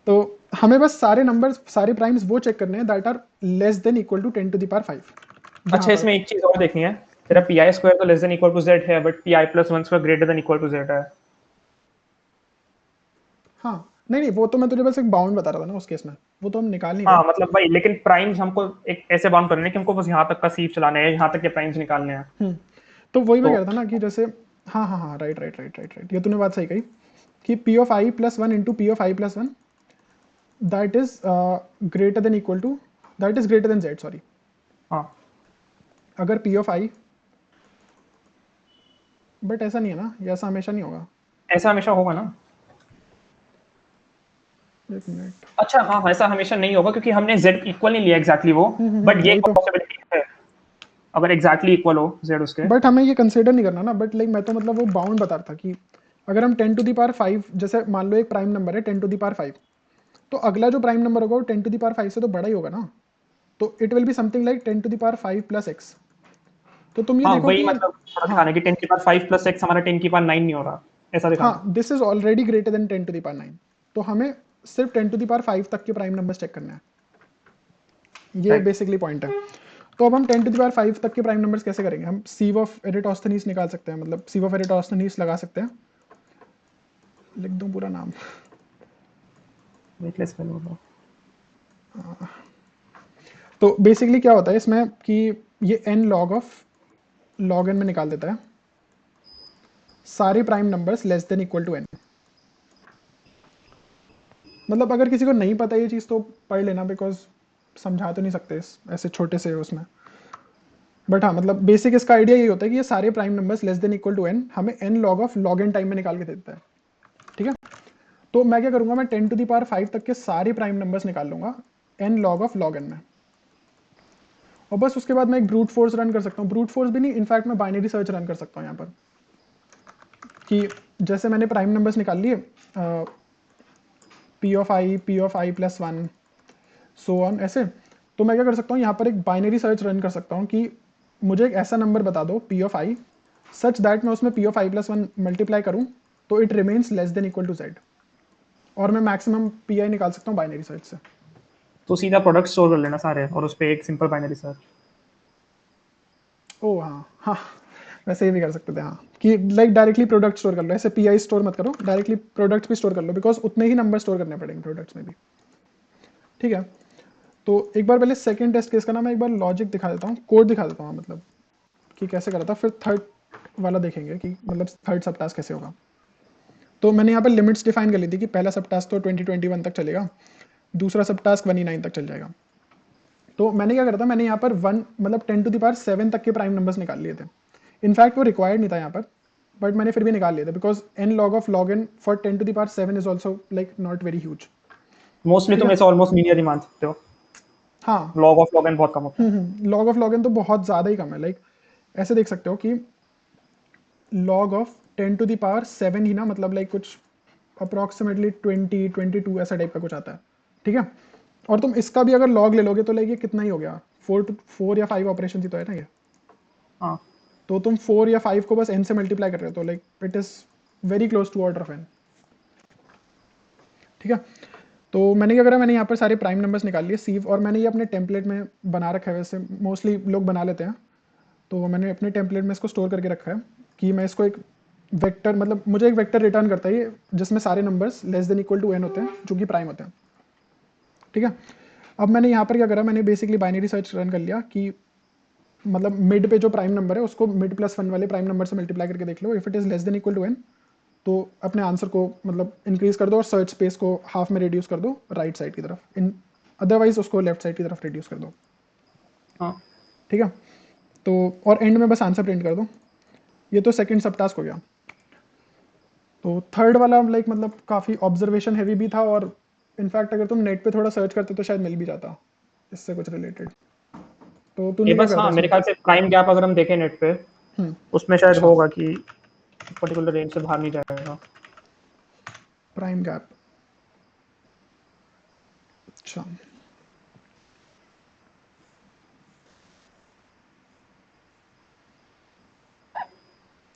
तो हमें बस सारे नंबर्स, सारे प्राइम्स वो चेक करने हैं that are less than equal to 10 to the power 5। अच्छा, इसमें एक चीज और देखनी है, तेरा पी आई स्क्वायर तो less than equal to Z है, but P I plus one square greater than equal to Z है। हाँ, नहीं वो तो मैं तुझे बस एक बाउंड बता रहा था ना उस केस में, वो तो हम निकाल नहीं हाँ रहे। मतलब भाई, लेकिन प्राइम्स हमको एक ऐसे बाउंड करने हैं कि हमको बस यहाँ तक का सीव चलाना है, यहाँ तक के प्राइम्स निकालने हैं। तो वही मैं तो कह रहा था ना कि जैसे हाँ हाँ हाँ, right right right right right, ये तूने बात सही कही कि P of I plus one into P of I plus one, that is greater than equal to, that is greater than Z, sorry. हाँ, अगर पी ऑफ आई, बट ऐसा नहीं है ना, ये ऐसा हमेशा नहीं होगा। ऐसा हमेशा होगा ना? एक मिनट। अच्छा हाँ, ऐसा हमेशा नहीं होगा क्योंकि हमने z इक्वल नहीं लिया एग्जैक्टली वो, बट ये वही तो, पॉसिबिलिटी है अगर एग्जैक्टली इक्वल हो z उसके। बट हमें ये कंसिडर नहीं करना ना, बट लाइक मैं तो मतलब वो बाउंड बता रहा था कि अगर हम 10 टू द पावर 5, जैसे मान लो एक प्राइम नंबर है 10 टू द पावर 5, तो अगला जो प्राइम नंबर होगा वो 10 टू द पावर 5 से तो बड़ा ही होगा ना। तो it will be something like 10 to the power 5 plus X, तो तुम ये हाँ देखो वही कि मतलब थोड़ा हाँ दिखाना कि 10 की पावर 5 प्लस x हमारा 10 की पावर 9 नहीं हो रहा, ऐसा दिखाना। हाँ this is already greater than 10 to the power 9, तो हमें सिर्फ 10 टू द पावर 5 तक के प्राइम नंबर्स चेक करना है, ये राइट। बेसिकली पॉइंट है। तो अब हम 10 टू द पावर 5 तक के प्राइम नंबर्स कैसे करेंगे, हम सीव ऑफ एरिटोस्थनीज निकाल सकते हैं, मतलब सीव ऑफ एरिटोस्थनीज लगा सकते हैं, लिख दूं पूरा नाम। वेटलेस कर लो। तो बेसिकली क्या होता है इसमें कि ये n log of log n में निकाल देता है सारे prime numbers less than equal to n। मतलब अगर किसी को नहीं पता ये चीज़ तो पढ़ लेना, बिकॉज समझा तो नहीं सकते ऐसे छोटे से उसमें, बट हाँ मतलब बेसिक इसका आइडिया यही होता है कि ये सारे prime numbers less than equal to n हमें n log of log n time में निकाल के देता है, ठीक है। तो मैं क्या करूंगा, मैं 10 टू द पावर 5 तक के सारे प्राइम नंबर्स निकाल लूंगा n log of log n में, और बस उसके बाद मैं एक ब्रूट फोर्स रन कर सकता हूँ, ब्रूट फोर्स भी नहीं, इनफैक्ट मैं बाइनरी सर्च रन कर सकता हूँ यहाँ पर, कि जैसे मैंने प्राइम नंबर्स निकाल लिए p of i plus 1 so on ऐसे, तो मैं क्या कर सकता हूँ यहाँ पर एक बाइनरी सर्च रन कर सकता हूँ कि मुझे एक ऐसा नंबर बता दो p of i such that मैं उसमें p of i plus 1 multiply करूँ तो it remains less than equal to z, और मैं मैक्सिमम pi निकाल सकता हूँ बाइनरी सर्च से। तो सीधा प्रोडक्ट स्टोर कर लेना सारे और उस पे एक सिंपल बाइनरी सर्च। ओ हाँ हाँ, वैसे ही भी कर सकते थे हाँ, कि लाइक डायरेक्टली प्रोडक्ट स्टोर कर लो, ऐसे पी आई स्टोर मत करो, डायरेक्टली प्रोडक्ट्स भी स्टोर कर लो, बिकॉज उतने ही नंबर स्टोर करने पड़ेंगे प्रोडक्ट्स में भी, ठीक है। तो एक बार पहले सेकंड टेस्ट केस का ना मैं एक बार लॉजिक दिखा देता हूँ, कोड दिखा देता हूँ मतलब कि कैसे करा था, फिर थर्ड वाला देखेंगे कि मतलब थर्ड सब टास्क कैसे होगा। तो मैंने यहाँ पर लिमिट्स डिफाइन कर ली थी कि पहला सब टास्क तो 2021 तक चलेगा, दूसरा सब टास्क 1E9 तक चल जाएगा। तो मैंने क्या करा था, मैंने यहाँ पर 1 मतलब 10 टू द पावर 7 तक के प्राइम नंबर्स निकाल लिए थे, इनफैक्ट वो रिक्वायर्ड नहीं था यहाँ पर, बट मैंने फिर भी निकाल लिया था, because n log of log n for 10 to the power 7 is also like not very huge, mostly ठीक तुम है। ऐसे ऑलमोस्ट लीनियर ही मान सकते हो, हाँ लॉग ऑफ लॉग एन बहुत कम होता है। लॉग ऑफ log n तो बहुत ज़्यादा ही कम है, लाइक ऐसे देख सकते हो कि log of 10 to the power 7 ही ना, मतलब लाइक कुछ अप्रॉक्सीमेटली 22 ऐसा टाइप का कुछ आता है, ठीक है। और तुम इसका भी अगर लॉग ले लोगे तो लाइक ये कितना ही हो गया, 4 या 5 ऑपरेशन ही तो है ना ये, हाँ तो तुम 4 या 5 को बस n से मल्टीप्लाई कर रहे हो, तो like it is very close to order of n, ठीक है। तो मैंने क्या करा, मैंने यहाँ पर सारे प्राइम नंबर्स निकाल लिए सीव, और मैंने ये अपने टेम्पलेट में बना रखा है, वैसे मोस्टली लोग बना लेते हैं, तो मैंने अपने टेम्पलेट में इसको स्टोर करके रखा है कि मैं इसको एक वेक्टर, मतलब मुझे एक वेक्टर रिटर्न करता है ये जिसमें सारे numbers less than equal to n होते हैं जो कि प्राइम होते हैं, ठीक है। अब मैंने यहाँ पर क्या करा, मैंने बेसिकली बाइनरी सर्च रन कर लिया कि मतलब मिड पे जो प्राइम नंबर है उसको मिड प्लस 1 वाले प्राइम नंबर से मल्टीप्लाई करके देख लो, if it is less than equal to n तो अपने आंसर को मतलब इंक्रीज कर दो और सर्च स्पेस को हाफ में रिड्यूस कर दो राइट साइड की तरफ, इन अदरवाइज उसको लेफ्ट साइड की तरफ रिड्यूस कर दो, हाँ। ठीक है। तो और एंड में बस आंसर प्रिंट कर दो, ये तो सेकंड सब टास्क हो गया। तो थर्ड वाला लाइक मतलब काफ़ी ऑब्जर्वेशन हैवी भी था, और इनफैक्ट अगर तुम नेट पे थोड़ा सर्च करते तो शायद मिल भी जाता इससे कुछ रिलेटेड। तो ये तूने क्या बस करा था हाँ मेरे इसमें? ख्याल से प्राइम गैप अगर हम देखें नेट पे उसमें शायद अच्छा, होगा कि पर्टिकुलर रेंज से बाहर नहीं जाएगा। प्राइम गैप, अच्छा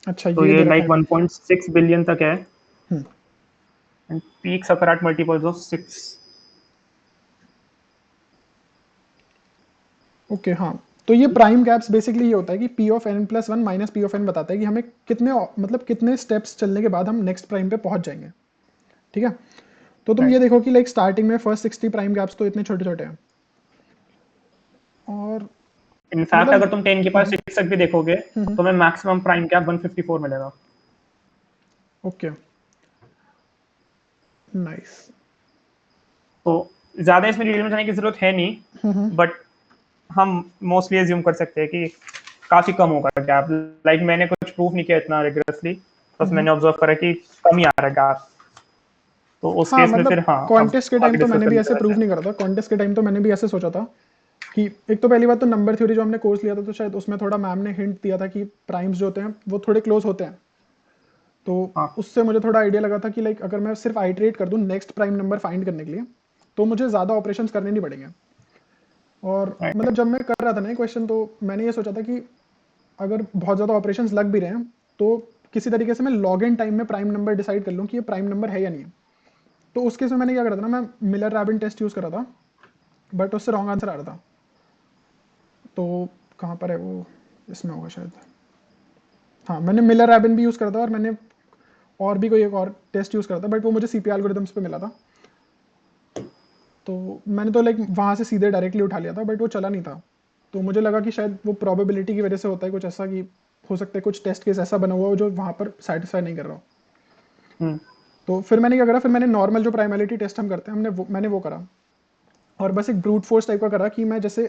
अच्छा तो ये ये दे रखा लाइक है। 1.6 बिलियन तक है hmm, and peaks occur at multiples of 6। Okay हाँ, तो ये प्राइम गैप्स बेसिकली ये होता है कि P of N plus 1 minus P of N बताता है कि हमें कितने मतलब कितने स्टेप्स चलने के बाद हम नेक्स्ट प्राइम पे पहुंच जाएंगे, ठीक है। तो तुम ये राइट। देखो कि लाइक स्टार्टिंग में फर्स्ट 60 प्राइम गैप्स तो इतने छोटे छोटे हैं, और इनफैक्ट मतलब अगर तुम 10 के पास 6 तक भी देखोगे हम्म, तो मैं मैक्सिमम प्राइम गैप 154 मिलेगा। ओके नाइस, तो ज्यादा इसमें डिटेल में जाने की जरूरत है नहीं, बट हम मोस्टली एज्यूम कर सकते हैं कि काफी कम होगा गैप। लाइक मैंने कुछ प्रूफ नहीं किया इतना रिग्रेसली, बस मैंने ऑब्जर्व करा कि कम ही आ रहा है गैप। तो उस हाँ केस में फिर मतलब हाँ अब कॉन्टेस्ट के आगे टाइम तो डिस्कस मैंने भी करने की ऐसे जरूरत प्रूव है। नहीं करा था, कॉन्टेस्ट के टाइम तो मैंने भी ऐसे सोचा था कि एक तो पहली बात तो नंबर थ्योरी जो हमने कोर्स लिया था तो शायद उसमें थोड़ा मैम ने हिंट दिया था कि प्राइम्स जो होते हैं वो थोड़े क्लोज होते हैं, तो हाँ उससे मुझे थोड़ा आइडिया लगा था कि लाइक अगर मैं सिर्फ आइट्रेट कर दूं नेक्स्ट प्राइम नंबर फाइंड करने के लिए तो मुझे ज़्यादा ऑपरेशंस करने नहीं पड़ेंगे। और राइट। मतलब जब मैं कर रहा था ना क्वेश्चन तो मैंने ये सोचा था कि अगर बहुत ज़्यादा ऑपरेशंस लग भी रहे हैं तो किसी तरीके से मैं लॉग इन टाइम में प्राइम नंबर डिसाइड कर लूँ कि ये प्राइम नंबर है या नहीं है। तो उस केस में मैंने क्या करा था ना, मैं मिलर रैबिन टेस्ट यूज़ करा था, बट उससे रॉन्ग आंसर आ रहा था। तो कहाँ पर है वो, इसमें होगा शायद। हाँ, मैंने मिलर रैबिन भी यूज़ करा था और मैंने और भी कोई एक और टेस्ट यूज़ करा था, बट वो मुझे सीपी एल्गोरिथम्स पे मिला था। तो मैंने तो लाइक वहाँ से सीधे डायरेक्टली उठा लिया था, बट वो चला नहीं था। तो मुझे लगा कि शायद वो प्रोबेबिलिटी की वजह से होता है कुछ ऐसा, कि हो सकता है कुछ टेस्ट केस ऐसा बना हुआ हो जो वहाँ पर सेटिस्फाई नहीं कर रहा हो। तो फिर मैंने क्या करा, फिर मैंने नॉर्मल जो प्राइमलिटी टेस्ट हम करते हैं मैंने वो करा, और बस एक ब्रूट फोर्स टाइप का करा कि मैं जैसे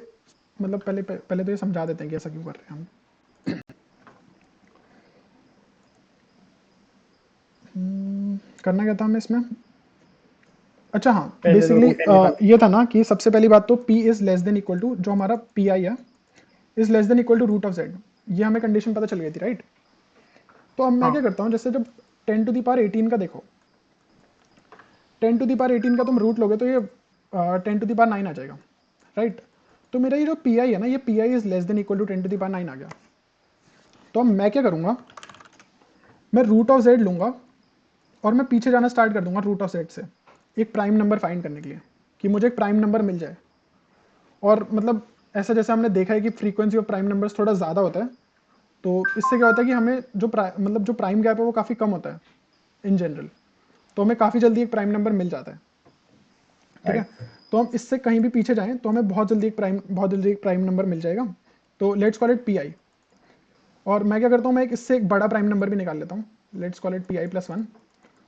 मतलब पहले तो ये समझा देते हैं कि ऐसा क्यों कर रहे हैं हम। करना क्या था हमें इसमें, अच्छा हाँ, पहले तो बेसिकली रूट एन निकाल। ये था ना कि सबसे पहली बात तो p is less than equal to, जो हमारा पी आई है, is less than equal to root of Z. ये हमें कंडीशन पता चल गई थी, राइट। तो अब मैं हाँ क्या करता हूँ, जैसे जब 10 टू द पावर 18 का देखो, 10 टू द पावर 18 का तुम रूट लोगे तो ये 10 टू द पावर 9 आ जाएगा, राइट। तो मेरा ये जो पी आई है ना, ये P I is less than equal to 10 to the power 9 आ गया। तो अब मैं क्या करूँगा, मैं रूट ऑफ जेड लूँगा और मैं पीछे जाना स्टार्ट कर दूंगा रूट ऑफ जेड से, एक प्राइम नंबर फाइंड करने के लिए, कि मुझे एक प्राइम नंबर मिल जाए। और मतलब ऐसा जैसे हमने देखा है कि फ्रीक्वेंसी ऑफ प्राइम नंबर्स थोड़ा ज़्यादा होता है, तो इससे क्या होता है कि हमें जो मतलब जो प्राइम गैप है वो काफ़ी कम होता है इन जनरल। तो हमें काफ़ी जल्दी एक प्राइम नंबर मिल जाता है, ठीक है। राइट। तो हम इससे कहीं भी पीछे जाएं तो हमें बहुत जल्दी एक प्राइम नंबर मिल जाएगा। तो let's call it P I. और मैं क्या करता हूँ, मैं इससे एक बड़ा प्राइम नंबर भी निकाल लेता हूँ, let's call it P I plus 1।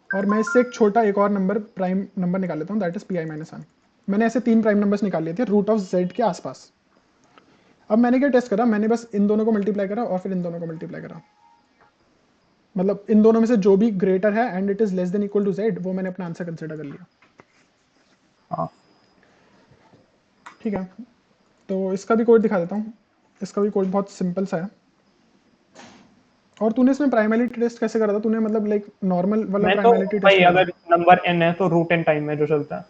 और मैं इससे एक छोटा एक और नंबर प्राइम नंबर निकाल लेता हूँ, that is P I minus 1। मैंने ऐसे 3 प्राइम नंबर्स निकाल लिए थे रूट ऑफ जेड के आसपास। अब मैंने क्या टेस्ट करा, मैंने बस इन दोनों को मल्टीप्लाई करा और फिर इन दोनों को मल्टीप्लाई करा, मतलब इन दोनों में से जो भी ग्रेटर है and it is less than equal to Z, वो मैंने अपना आंसर कंसिडर कर लिया, हाँ ठीक है। तो इसका भी कोड दिखा देता हूँ। इसका भी कोड बहुत सिंपल सा है। और तूने इसमें प्राइमलिटी टेस्ट कैसे करा था, तूने मतलब लाइक नॉर्मल वाला मैं तो प्राइमलिटी टेस्ट भाई, करा था। अगर नंबर n है तो रूट n टाइम में जो चलता है।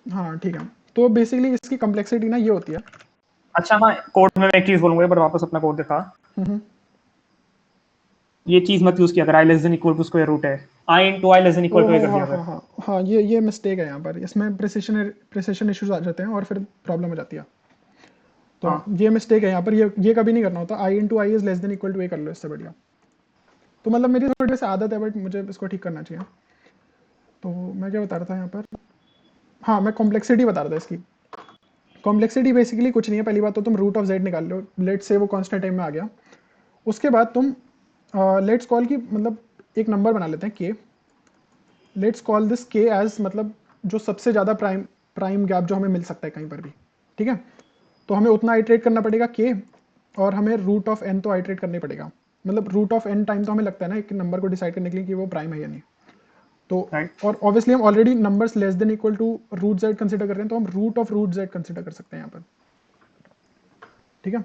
हाँ ठीक है, तो बेसिकली इसकी कम्प्लेक्सिटी ना ये होती है। अच्छा हाँ, कोड में मैं एक चीज बोलूंगा, पर वापस अपना कोड दिखा। हम्म, ये चीज मत यूज किया अगर i less than equal to square root है, i into I less than equal to ओहो, कर हाँ दिया हाँ अगर। हाँ हाँ, ये मिस्टेक है यहाँ पर, इसमें प्रिसिशन इश्यूज आ जाते हैं और फिर प्रॉब्लम हो जाती है। तो हाँ ये मिस्टेक है यहाँ पर, ये कभी नहीं करना होता, I into I is less than equal to A कर लो, इससे बढ़िया। तो मतलब मेरी थोड़ी सी आदत है, बट मुझे इसको ठीक करना चाहिए। तो मैं क्या बता रहा था यहाँ पर, हाँ मैं कॉम्प्लेक्सिटी बता रहा था इसकी। कॉम्प्लेक्सिटी बेसिकली कुछ नहीं है, पहली बात तो तुम रूट ऑफ जेड निकाल लो, लेट से वो कांस्टेंट टाइम में आ गया। उसके बाद तुम लेट्स कॉल की मतलब एक नंबर बना लेते हैं के, लेट्स कॉल दिस के एज मतलब जो सबसे ज़्यादा प्राइम गैप जो हमें मिल सकता है कहीं पर भी, ठीक है। तो हमें उतना आइट्रेट करना पड़ेगा के, और हमें रूट ऑफ एन तो आइट्रेट करना ही पड़ेगा। मतलब रूट ऑफ एन टाइम तो हमें लगता है ना एक नंबर को डिसाइड करने के लिए कि वो प्राइम है या नहीं। तो राइट। और ऑब्वियसली हम already numbers less than equal to root Z consider कर रहे हैं, तो हम root of root Z consider कर सकते हैं यहाँ पर, ठीक है।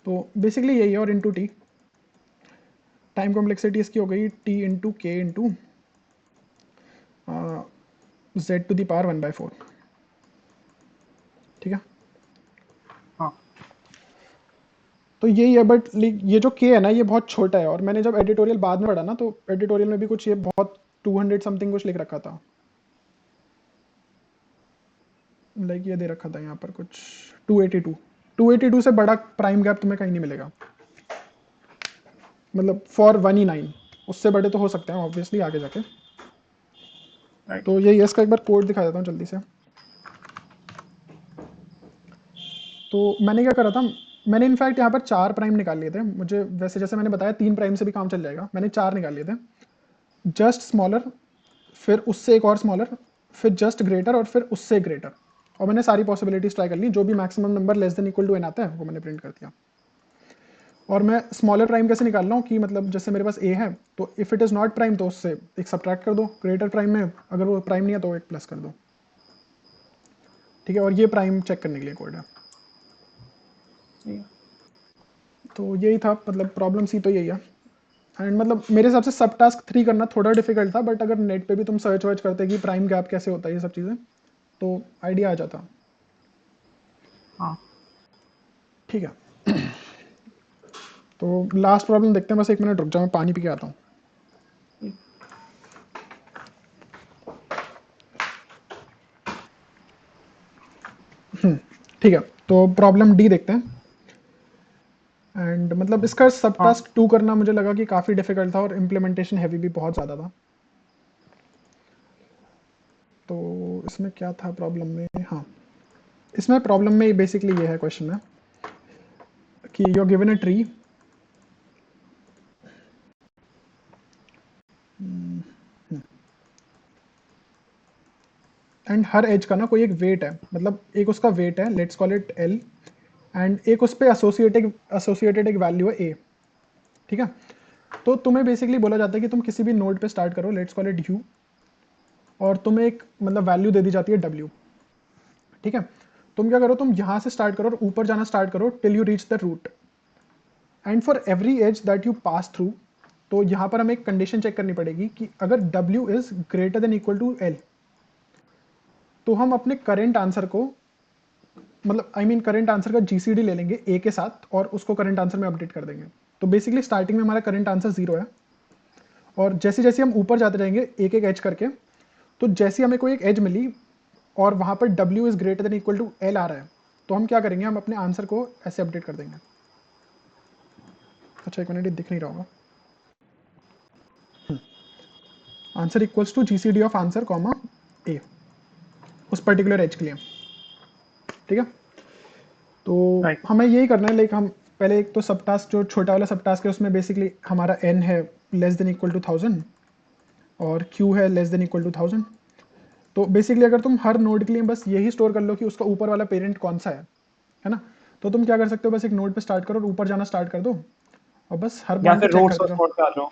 तो बेसिकली यही है, और इंटू टी, टाइम कॉम्प्लेक्सिटी इसकी हो गई T into K into Z to the power 1/4, ठीक है। हाँ तो यही है, बट ये जो के है ना, ये बहुत छोटा है, और मैंने जब एडिटोरियल बाद में पढ़ा ना, तो एडिटोरियल में भी कुछ ये बहुत 200 समथिंग कुछ लिख रखा था, लाइक ये दे रखा था यहाँ पर कुछ 282। 282 से बड़ा प्राइम गैप तुम्हें कहीं नहीं मिलेगा, मतलब फॉर 1 ही 9, उससे बड़े तो हो सकते हैं ऑब्वियसली आगे जाके। राइट। तो यही है, इसका एक बार कोड दिखा देता हूँ जल्दी से। तो मैंने क्या करा था, मैंने इनफैक्ट यहाँ पर 4 प्राइम निकाल लिए थे, मुझे वैसे जैसे मैंने बताया 3 प्राइम से भी काम चल जाएगा, मैंने 4 निकाल लिए थे। जस्ट स्मॉलर, फिर उससे एक और स्मॉलर, फिर जस्ट ग्रेटर, और फिर उससे ग्रेटर। और मैंने सारी पॉसिबिलिटीज ट्राई कर ली, जो भी maximum number less than equal to N आता है वो मैंने प्रिंट कर दिया। और मैं स्मॉलर प्राइम कैसे निकाल रहा हूँ कि मतलब जैसे मेरे पास ए है, तो if it is not prime तो उससे एक सब्ट्रैक्ट कर दो, ग्रेटर प्राइम में अगर वो प्राइम नहीं है तो एक प्लस कर दो, ठीक है। और ये प्राइम चेक करने के लिए कोड है। तो यही था, मतलब प्रॉब्लम सी तो यही है। एंड मतलब मेरे हिसाब से सब टास्क 3 करना थोड़ा डिफिकल्ट था, बट अगर नेट पे भी तुम सर्च वर्च करते कि प्राइम गैप कैसे होता है ये सब चीज़ें, तो आइडिया आ जाता, हाँ ठीक है। तो लास्ट प्रॉब्लम देखते हैं, बस 1 मिनट रुक जाओ, मैं पानी पी के आता हूँ। ठीक है, तो प्रॉब्लम डी देखते हैं। एंड मतलब इसका सब हाँ टास्क 2 करना मुझे लगा कि काफ़ी डिफिकल्ट था और इम्प्लीमेंटेशन हैवी भी बहुत ज़्यादा था। तो इसमें क्या था प्रॉब्लम में, हाँ इसमें प्रॉब्लम में बेसिकली ये है क्वेश्चन में कि you are given a tree and हर एज का ना कोई एक वेट है, मतलब एक उसका वेट है, let's call it L, and एक उस पर एसोसिएटेड एक वैल्यू है ए। ठीक है, तो तुम्हें बेसिकली बोला जाता है कि तुम किसी भी नोड पे स्टार्ट करो, लेट्स कॉल इट यू, और तुम्हें एक मतलब वैल्यू दे दी जाती है डब्ल्यू। ठीक है, तुम क्या करो, तुम यहां से स्टार्ट करो और ऊपर जाना स्टार्ट करो till you reach the root, and for every edge that you pass through, तो यहां पर हमें एक कंडीशन चेक करनी पड़ेगी कि अगर W is greater than equal to L, तो हम अपने करेंट आंसर को, मतलब आई मीन करेंट आंसर का GCD ले लेंगे A के साथ और उसको करेंट आंसर में अपडेट कर देंगे। तो बेसिकली स्टार्टिंग में हमारा करेंट आंसर 0 है, और जैसे जैसे हम ऊपर जाते रहेंगे एक एक एज करके, तो जैसे हमें कोई एक एज मिली और वहां पर W is greater than equal to L आ रहा है, तो हम क्या करेंगे, हम अपने आंसर को ऐसे अपडेट कर देंगे। अच्छा 1 मिनट, ये दिख नहीं रहा होगा। Answer equals to GCD of answer comma A उस पर्टिकुलर एज के लिए। ठीक है, तो राइट। हमें यही करना है, लाइक हम पहले एक तो सब टास्क जो छोटा वाला सब टास्क है उसमें बेसिकली हमारा n है लेस देन इक्वल टू 1000 और q है लेस देन इक्वल टू 1000। तो बेसिकली अगर तुम हर नोड के लिए बस यही स्टोर कर लो कि उसका ऊपर वाला पेरेंट कौन सा है ना, तो तुम क्या कर सकते हो, बस एक नोड पे स्टार्ट करो और ऊपर जाना स्टार्ट कर दो और बस हर या पॉइंट पे फिर चेक रूट करते सोर्स रहो। नोड पे आ जाओ।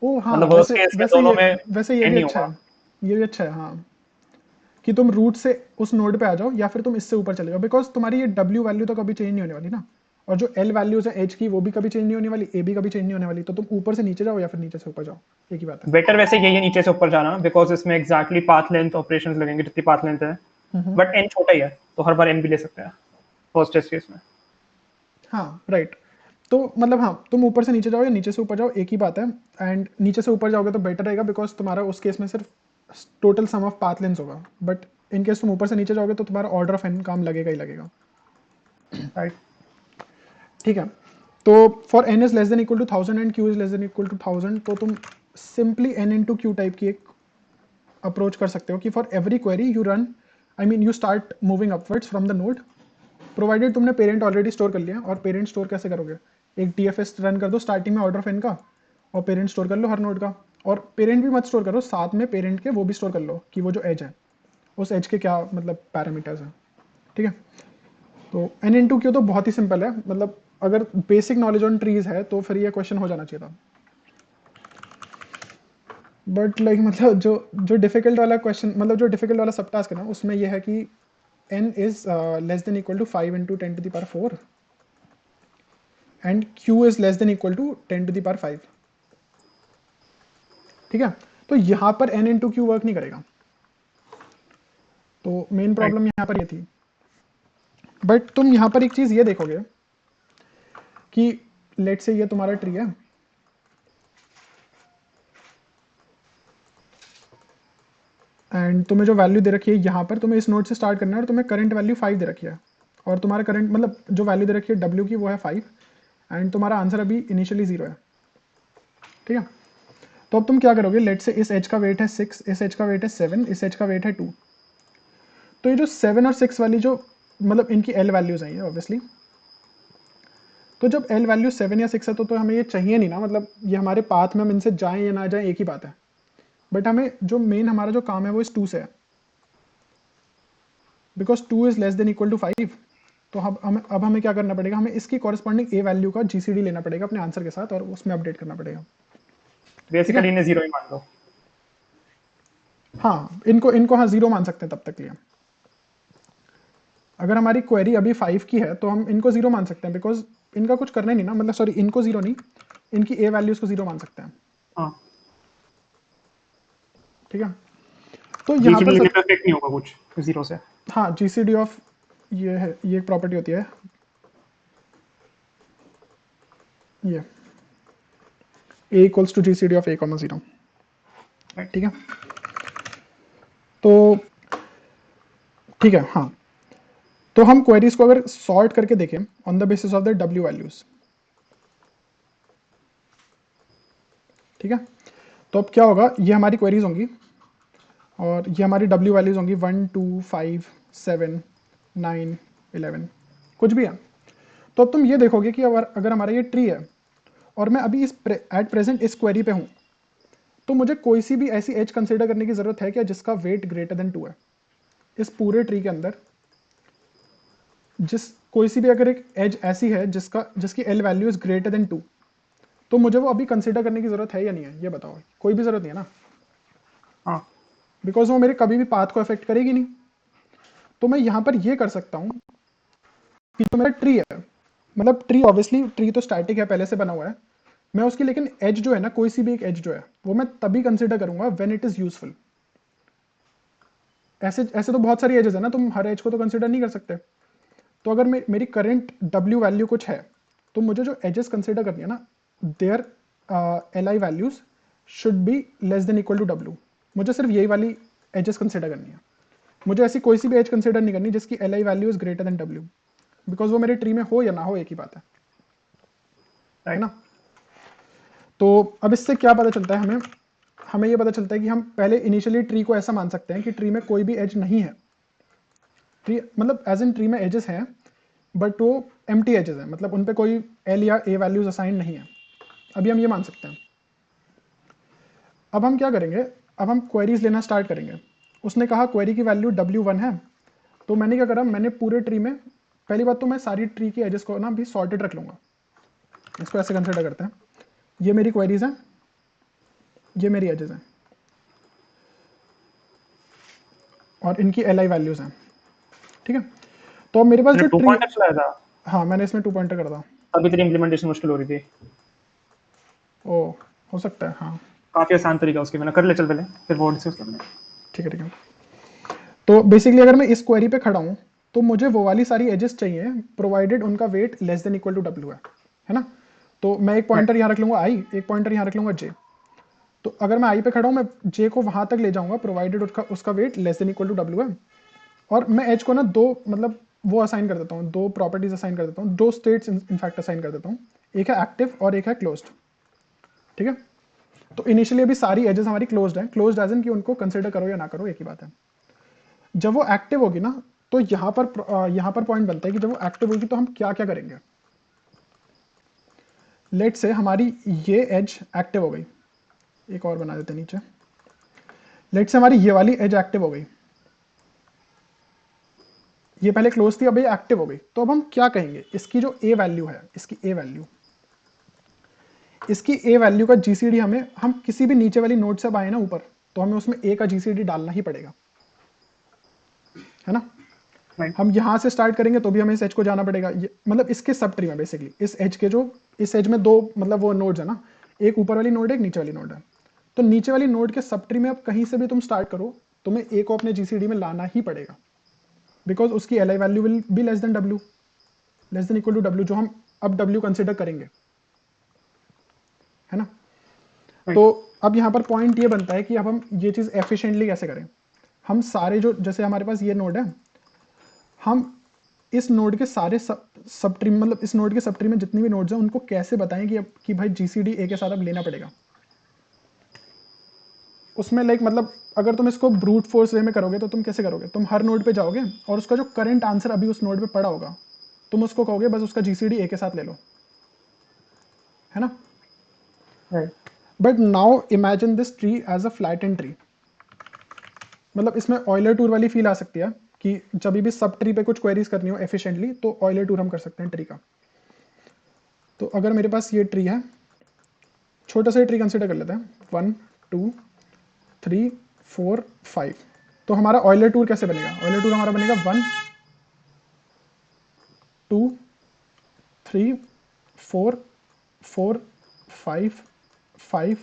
ओ हाँ, मतलब वर्स्ट वैसे केस में वैसे दोनों ये में वैसे ये एन भी ही अच्छा होगा। है, ये भी अच्छा है हाँ, कि तुम रूट से उस नोड पे आ जाओ या फिर तुम इससे ऊपर चले जाओ, बिकॉज तुम्हारी ये W वैल्यू तो कभी चेंज नहीं होने वाली ना, और जो L वैल्यूज है एच की वो भी कभी चेंज नहीं होने वाली, A भी कभी चेंज नहीं होने वाली, तो तुम ऊपर से नीचे जाओ या फिर नीचे से ऊपर जाओ, एक ही बात है। बेटर वैसे यही है नीचे से ऊपर जाना, बिकॉज इसमें एग्जैक्टली पाथ लेंथ ऑपरेशंस लगेंगे जितनी पाथ लेंथ है, बट एन छोटा ही है तो हर बार एन भी ले सकते हैं फर्स्ट टेस्ट केस में। हाँ राइट, तो मतलब हाँ तुम ऊपर से नीचे जाओ या नीचे से ऊपर जाओ एक ही बात है, एंड नीचे से ऊपर जाओगे तो बेटर रहेगा बिकॉज तुम्हारा उस केस में सिर्फ total sum of path length होगा, बट इन केस तुम ऊपर से नीचे जाओगे तो तुम्हारा ऑर्डर ऑफ एन काम लगेगा ही लगेगा। राइट। ठीक है, तो for n is less than equal to 1000 and q is less than equal to 1000, तो तुम simply n into Q type की एक अप्रोच कर सकते हो कि for every query you run, I mean you start moving upwards from the node, provided तुमने parent already store कर लिया। और पेरेंट स्टोर कैसे करोगे, एक DFS रन कर दो स्टार्टिंग में ऑर्डर ऑफ एन का, और पेरेंट स्टोर कर लो हर नोड का, और पेरेंट भी मत स्टोर करो, साथ में पेरेंट के वो भी स्टोर कर लो कि वो जो एज है उस एज के क्या मतलब पैरामीटर्स हैं। ठीक है, तो n इंटू क्यू तो बहुत ही सिंपल है, मतलब अगर बेसिक नॉलेज ऑन ट्रीज है तो फिर ये क्वेश्चन हो जाना चाहिए था, बट लाइक मतलब जो जो डिफिकल्ट वाला क्वेश्चन, मतलब जो डिफिकल्ट वाला सब टास्क है ना, उसमें यह है कि n is less than equal to 5 into 10⁴ and q is less than equal to 10⁵। ठीक है, तो यहाँ पर n इंटू क्यू वर्क नहीं करेगा, तो मेन राइट। प्रॉब्लम यहाँ पर ये थी। बट तुम यहाँ पर एक चीज ये देखोगे कि लेट से ये तुम्हारा ट्री है, एंड तुम्हें जो वैल्यू दे रखी है यहाँ पर, तुम्हें इस नोड से स्टार्ट करना है और तुम्हें करंट वैल्यू 5 दे रखी है, और तुम्हारा करंट मतलब जो वैल्यू दे रखी है W की वो है 5, एंड तुम्हारा आंसर अभी इनिशियली 0 है। ठीक है, तो अब तुम क्या करोगे, लेट से इस एज का वेट है 6, इस एज का वेट है 7, इस एज का वेट है 2, तो ये जो 7 और 6 वाली जो मतलब इनकी L वैल्यूज हैं ये ऑब्वियसली, तो जब L वैल्यू 7 या 6 है तो हमें ये चाहिए नहीं ना, मतलब ये हमारे पाथ में हम इनसे जाएं या ना जाएं एक ही बात है, बट हमें जो मेन हमारा जो काम है वो इस 2 से है, because 2 is less than equal to 5। तो अब हमें क्या करना पड़ेगा, हमें इसकी कॉरेस्पॉन्डिंग ए वैल्यू का GCD लेना पड़ेगा अपने आंसर के साथ और उसमें अपडेट करना पड़ेगा। ठीक है, बेसिकली इन्हें जीरो ही मान लो। हाँ इनको इनको हाँ 0 मान सकते हैं तब तक के लिए। अगर हमारी क्वेरी अभी 5 की है तो हम इनको 0 मान सकते हैं, बिकॉज इनका कुछ करना ही नहीं ना, मतलब सॉरी इनको 0 नहीं, इनकी ए वैल्यूज को 0 मान सकते हैं। हाँ, ठीक है, तो यहाँ पर जीसीडी सब, पे इफेक्ट नहीं होगा कुछ जीरो से। हाँ GCD ऑफ ये है, ये एक प्रॉपर्टी होती है। ये a equals to GCD of a, 0। ठीक है, तो ठीक है, हाँ, तो हम क्वेरीज को अगर सॉर्ट करके देखें on the basis of the W values, ठीक है, तो अब क्या होगा, ये हमारी क्वेरीज होंगी और ये हमारी W वैल्यूज होंगी 1 2 5 7 9 11 कुछ भी है। तो अब तुम ये देखोगे कि अगर हमारा ये ट्री है और मैं अभी एट प्रेजेंट इस क्वेरी पे हूँ, तो मुझे कोई सी भी ऐसी एज कंसिडर करने की जरूरत है क्या जिसका वेट ग्रेटर देन 2 है इस पूरे ट्री के अंदर। कोई सी भी अगर एक एज ऐसी है जिसकी L value is greater then 2, तो मुझे वो अभी कंसिडर करने की जरूरत है या नहीं है, ये बताओ। कोई भी जरूरत नहीं है ना, हाँ, बिकॉज वो मेरे कभी भी पाथ को अफेक्ट करेगी नहीं। तो मैं यहां पर ये कर सकता हूं कि जो मेरा ट्री है, मतलब ट्री ऑब्वियसली ट्री तो स्टैटिक है, पहले से बना हुआ है, मैं उसकी लेकिन एज जो है ना, कोई सी भी एक एज जो है वो मैं तभी कंसिडर करूंगा व्हेन इट इज यूजफुल। ऐसे ऐसे तो बहुत सारी एजेस है ना, तुम हर एज को तो कंसिडर नहीं कर सकते। तो अगर मेरी करंट W वैल्यू कुछ है, तो मुझे जो एजेस कंसिडर करनी है ना, there LI values should be less than equal to W। मुझे सिर्फ यही वाली एजेस कंसिडर करनी है, मुझे ऐसी कोई सी भी एज कंसिडर नहीं करनी जिसकी LI value is greater then W, because वो मेरे ट्री में हो या ना हो एक ही बात है ना। तो अब इससे क्या पता चलता है हमें, हमें ये पता चलता है कि हम पहले इनिशियली ट्री को ऐसा मान सकते हैं कि ट्री में कोई भी एज नहीं है। ट्री मतलब एज इन ट्री में एजेस हैं बट वो एम्प्टी एजेस हैं, मतलब उन पे कोई एल या ए वैल्यूज असाइन नहीं है। अभी हम ये मान सकते हैं। अब हम क्या करेंगे, अब हम क्वेरीज लेना स्टार्ट करेंगे। उसने कहा क्वेरी की वैल्यू W1 है, तो मैंने क्या करा, मैंने पूरे ट्री में पहली बात तो मैं सारी ट्री की एजेस को ना भी सॉर्टेड रख लूंगा। इसको ऐसे कंसिडर करते हैं, ये मेरी क्वेरीज हैं, ये मेरी एजेस हैं और इनकी LI वैल्यूज हैं। ठीक है, तो अब मेरे पास जो टू ट्री, पॉइंटर चलाया था, हाँ मैंने इसमें 2 पॉइंटर कर दा। अभी तेरी इम्प्लीमेंटेशन मुश्किल हो रही थी। ओ, हो सकता है, हाँ। काफी आसान तरीका उसकी, मैंने कर ले, चल पहले फिर वो डिस्कस करना। ठीक है, ठीक है। तो बेसिकली अगर मैं इस क्वेरी पे खड़ा हूँ, तो मुझे वो वाली सारी एजेस चाहिए प्रोवाइडेड उनका weight less than equal to W है ना। तो मैं एक पॉइंटर यहाँ रख लूंगा I, एक पॉइंटर यहाँ रख लूंगा J। तो अगर मैं I पे खड़ा हूँ, मैं J को वहां तक ले जाऊंगा प्रोवाइडेड उसका weight less than equal to W है। और मैं एज को ना दो, मतलब वो असाइन कर देता हूँ, दो प्रॉपर्टीज असाइन कर देता हूँ, दो स्टेट्स इनफैक्ट असाइन कर देता हूँ, एक है एक्टिव और एक है क्लोज्ड। ठीक है, तो इनिशियली अभी सारी एजेस हमारी क्लोज्ड हैं, क्लोज्ड एज इन कि उनको कंसिडर करो या ना करो एक ही बात है। जब वो एक्टिव होगी ना, तो यहाँ पर पॉइंट बनता है कि जब वो एक्टिव होगी तो हम क्या क्या करेंगे। लेट से हमारी ये एज एक्टिव हो गई, एक और बना देते हैं नीचे। लेट से हमारी ये वाली एज एक्टिव हो गई, ये पहले क्लोज थी, अब ये एक्टिव हो गई। तो अब हम क्या कहेंगे, इसकी जो ए वैल्यू है, इसकी ए वैल्यू का GCD हम किसी भी नीचे वाली नोड से आए ना ऊपर, तो हमें उसमें ए का GCD डालना ही पड़ेगा, है ना। हम यहां से स्टार्ट करेंगे तो भी हमें इस एज को जाना पड़ेगा, मतलब इसके सब ट्री में बेसिकली इस एज में दो, मतलब वो नोड्स है ना, एक ऊपर वाली नोड है, एक नीचे वाली नोड है। तो नीचे वाली नोड के सब ट्री में अब कहीं से भी तुम स्टार्ट करो, तुम्हें ए को अपने GCD में लाना ही पड़ेगा, बिकॉज उसकी LI value will be less than W, less than equal to W, जो हम अब W कंसिडर करेंगे, है ना। तो अब यहाँ पर पॉइंट ये बनता है कि अब हम ये चीज़ एफिशिएंटली कैसे करें। हम सारे जो, जैसे हमारे पास ये नोड है, हम इस नोड के सारे सब ट्री, मतलब इस नोड के सब ट्री में जितनी भी नोड्स हैं उनको कैसे बताएं कि भाई GCD ए के साथ अब लेना पड़ेगा। उसमें लाइक मतलब अगर तुम इसको ब्रूट फोर्स वे में करोगे तो तुम कैसे करोगे, तुम हर नोड पे जाओगे और उसका जो करंट आंसर अभी उस नोड पे पड़ा होगा, तुम उसको कहोगे बस उसका GCD ए के साथ ले लो, है ना। But now imagine this tree as a flattened tree, मतलब इसमें ऑयलर टूर वाली फील आ सकती है कि जब भी सब ट्री पे कुछ क्वेरीज करनी हो एफिशिएंटली, तो ऑयलर टूर हम कर सकते हैं ट्री का। तो अगर मेरे पास ये ट्री है, छोटा सा ट्री कंसिडर कर लेते हैं, 1 2 3 4 5। तो हमारा ऑयलर टूर कैसे बनेगा, ऑयलर टूर हमारा बनेगा 1 2 3 4 4 5 5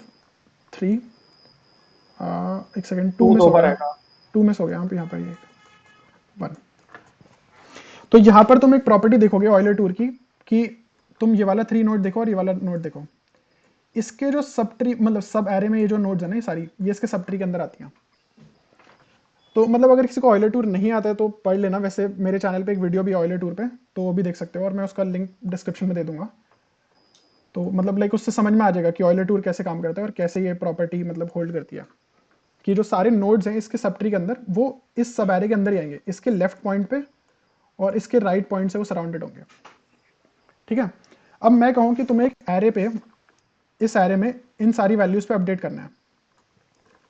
3, एक सेकेंड, 2 मिस हो गया, 2 मिस हो गया यहाँ पर ये 1। तो यहाँ पर तुम एक प्रॉपर्टी देखोगे ऑयलर टूर की, कि तुम ये वाला 3 नोड देखो और ये वाला नोड देखो, इसके जो सब ट्री मतलब सब एरे में ये जो नोड्स है ना ये सारी, ये इसके सब ट्री के अंदर आती हैं। तो मतलब अगर किसी को ऑयलर टूर नहीं आता है तो पढ़ लेना, वैसे मेरे चैनल पे एक वीडियो भी ऑयलर टूर पे, तो वो भी देख सकते हो और मैं उसका लिंक डिस्क्रिप्शन में दे दूंगा। तो मतलब लाइक उससे समझ में आ जाएगा कि ऑयलर टूर कैसे काम करता है और कैसे ये प्रॉपर्टी मतलब होल्ड करती है कि जो सारे नोड्स हैं इसके सब ट्री के अंदर वो इस सब एरे के अंदर ही आएंगे, इसके लेफ्ट पॉइंट पे और इसके राइट पॉइंट से वो सराउंडेड होंगे। ठीक है, अब मैं कहूँ कि तुम्हें एक एरे पे, इस एरे में इन सारी वैल्यूज पे अपडेट करना है,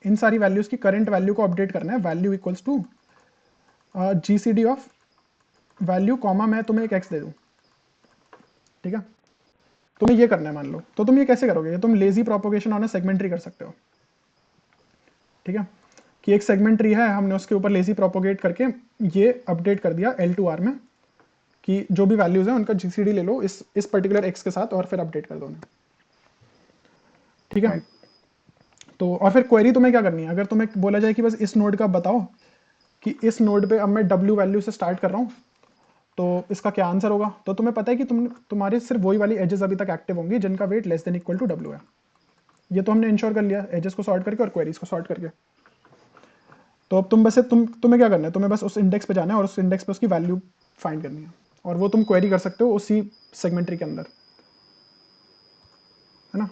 इन सारी वैल्यूज की करंट वैल्यू को अपडेट करना है, value equals to GCD of value comma मैं तुम्हें एक एक्स दे दूं। ठीक है, तुम्हें ये करना है मान लो, तो तुम ये कैसे करोगे, ये तुम lazy propagation on a segment tree कर सकते हो। ठीक है, कि एक सेगमेंट ट्री है, हमने उसके ऊपर लेजी प्रोपोगेट करके ये अपडेट कर दिया L2R में कि जो भी वैल्यूज हैं उनका जीसीडी ले लो इस पर्टिकुलर एक्स के साथ और फिर अपडेट कर दो उन्हें। ठीक है, तो और फिर क्वेरी तुम्हें क्या करनी है, अगर तुम्हें बोला जाए कि बस इस नोड का बताओ कि इस नोड पे अब मैं W वैल्यू से स्टार्ट कर रहा हूँ तो इसका क्या आंसर होगा, तो तुम्हें पता है कि तुम्हारे सिर्फ वही वाली एजेस अभी तक एक्टिव होंगी जिनका weight less than equal to W है। ये तो हमने इंश्योर कर लिया एजेस को सॉर्ट करके और क्वेरीज को सॉर्ट करके। तो अब तुम्हें क्या करना है, तुम्हें बस उस इंडेक्स पे जाना है और उस इंडेक्स पे उसकी वैल्यू फाइंड करनी है और वो तुम क्वेरी कर सकते हो उसी सेगमेंट ट्री के अंदर, है ना।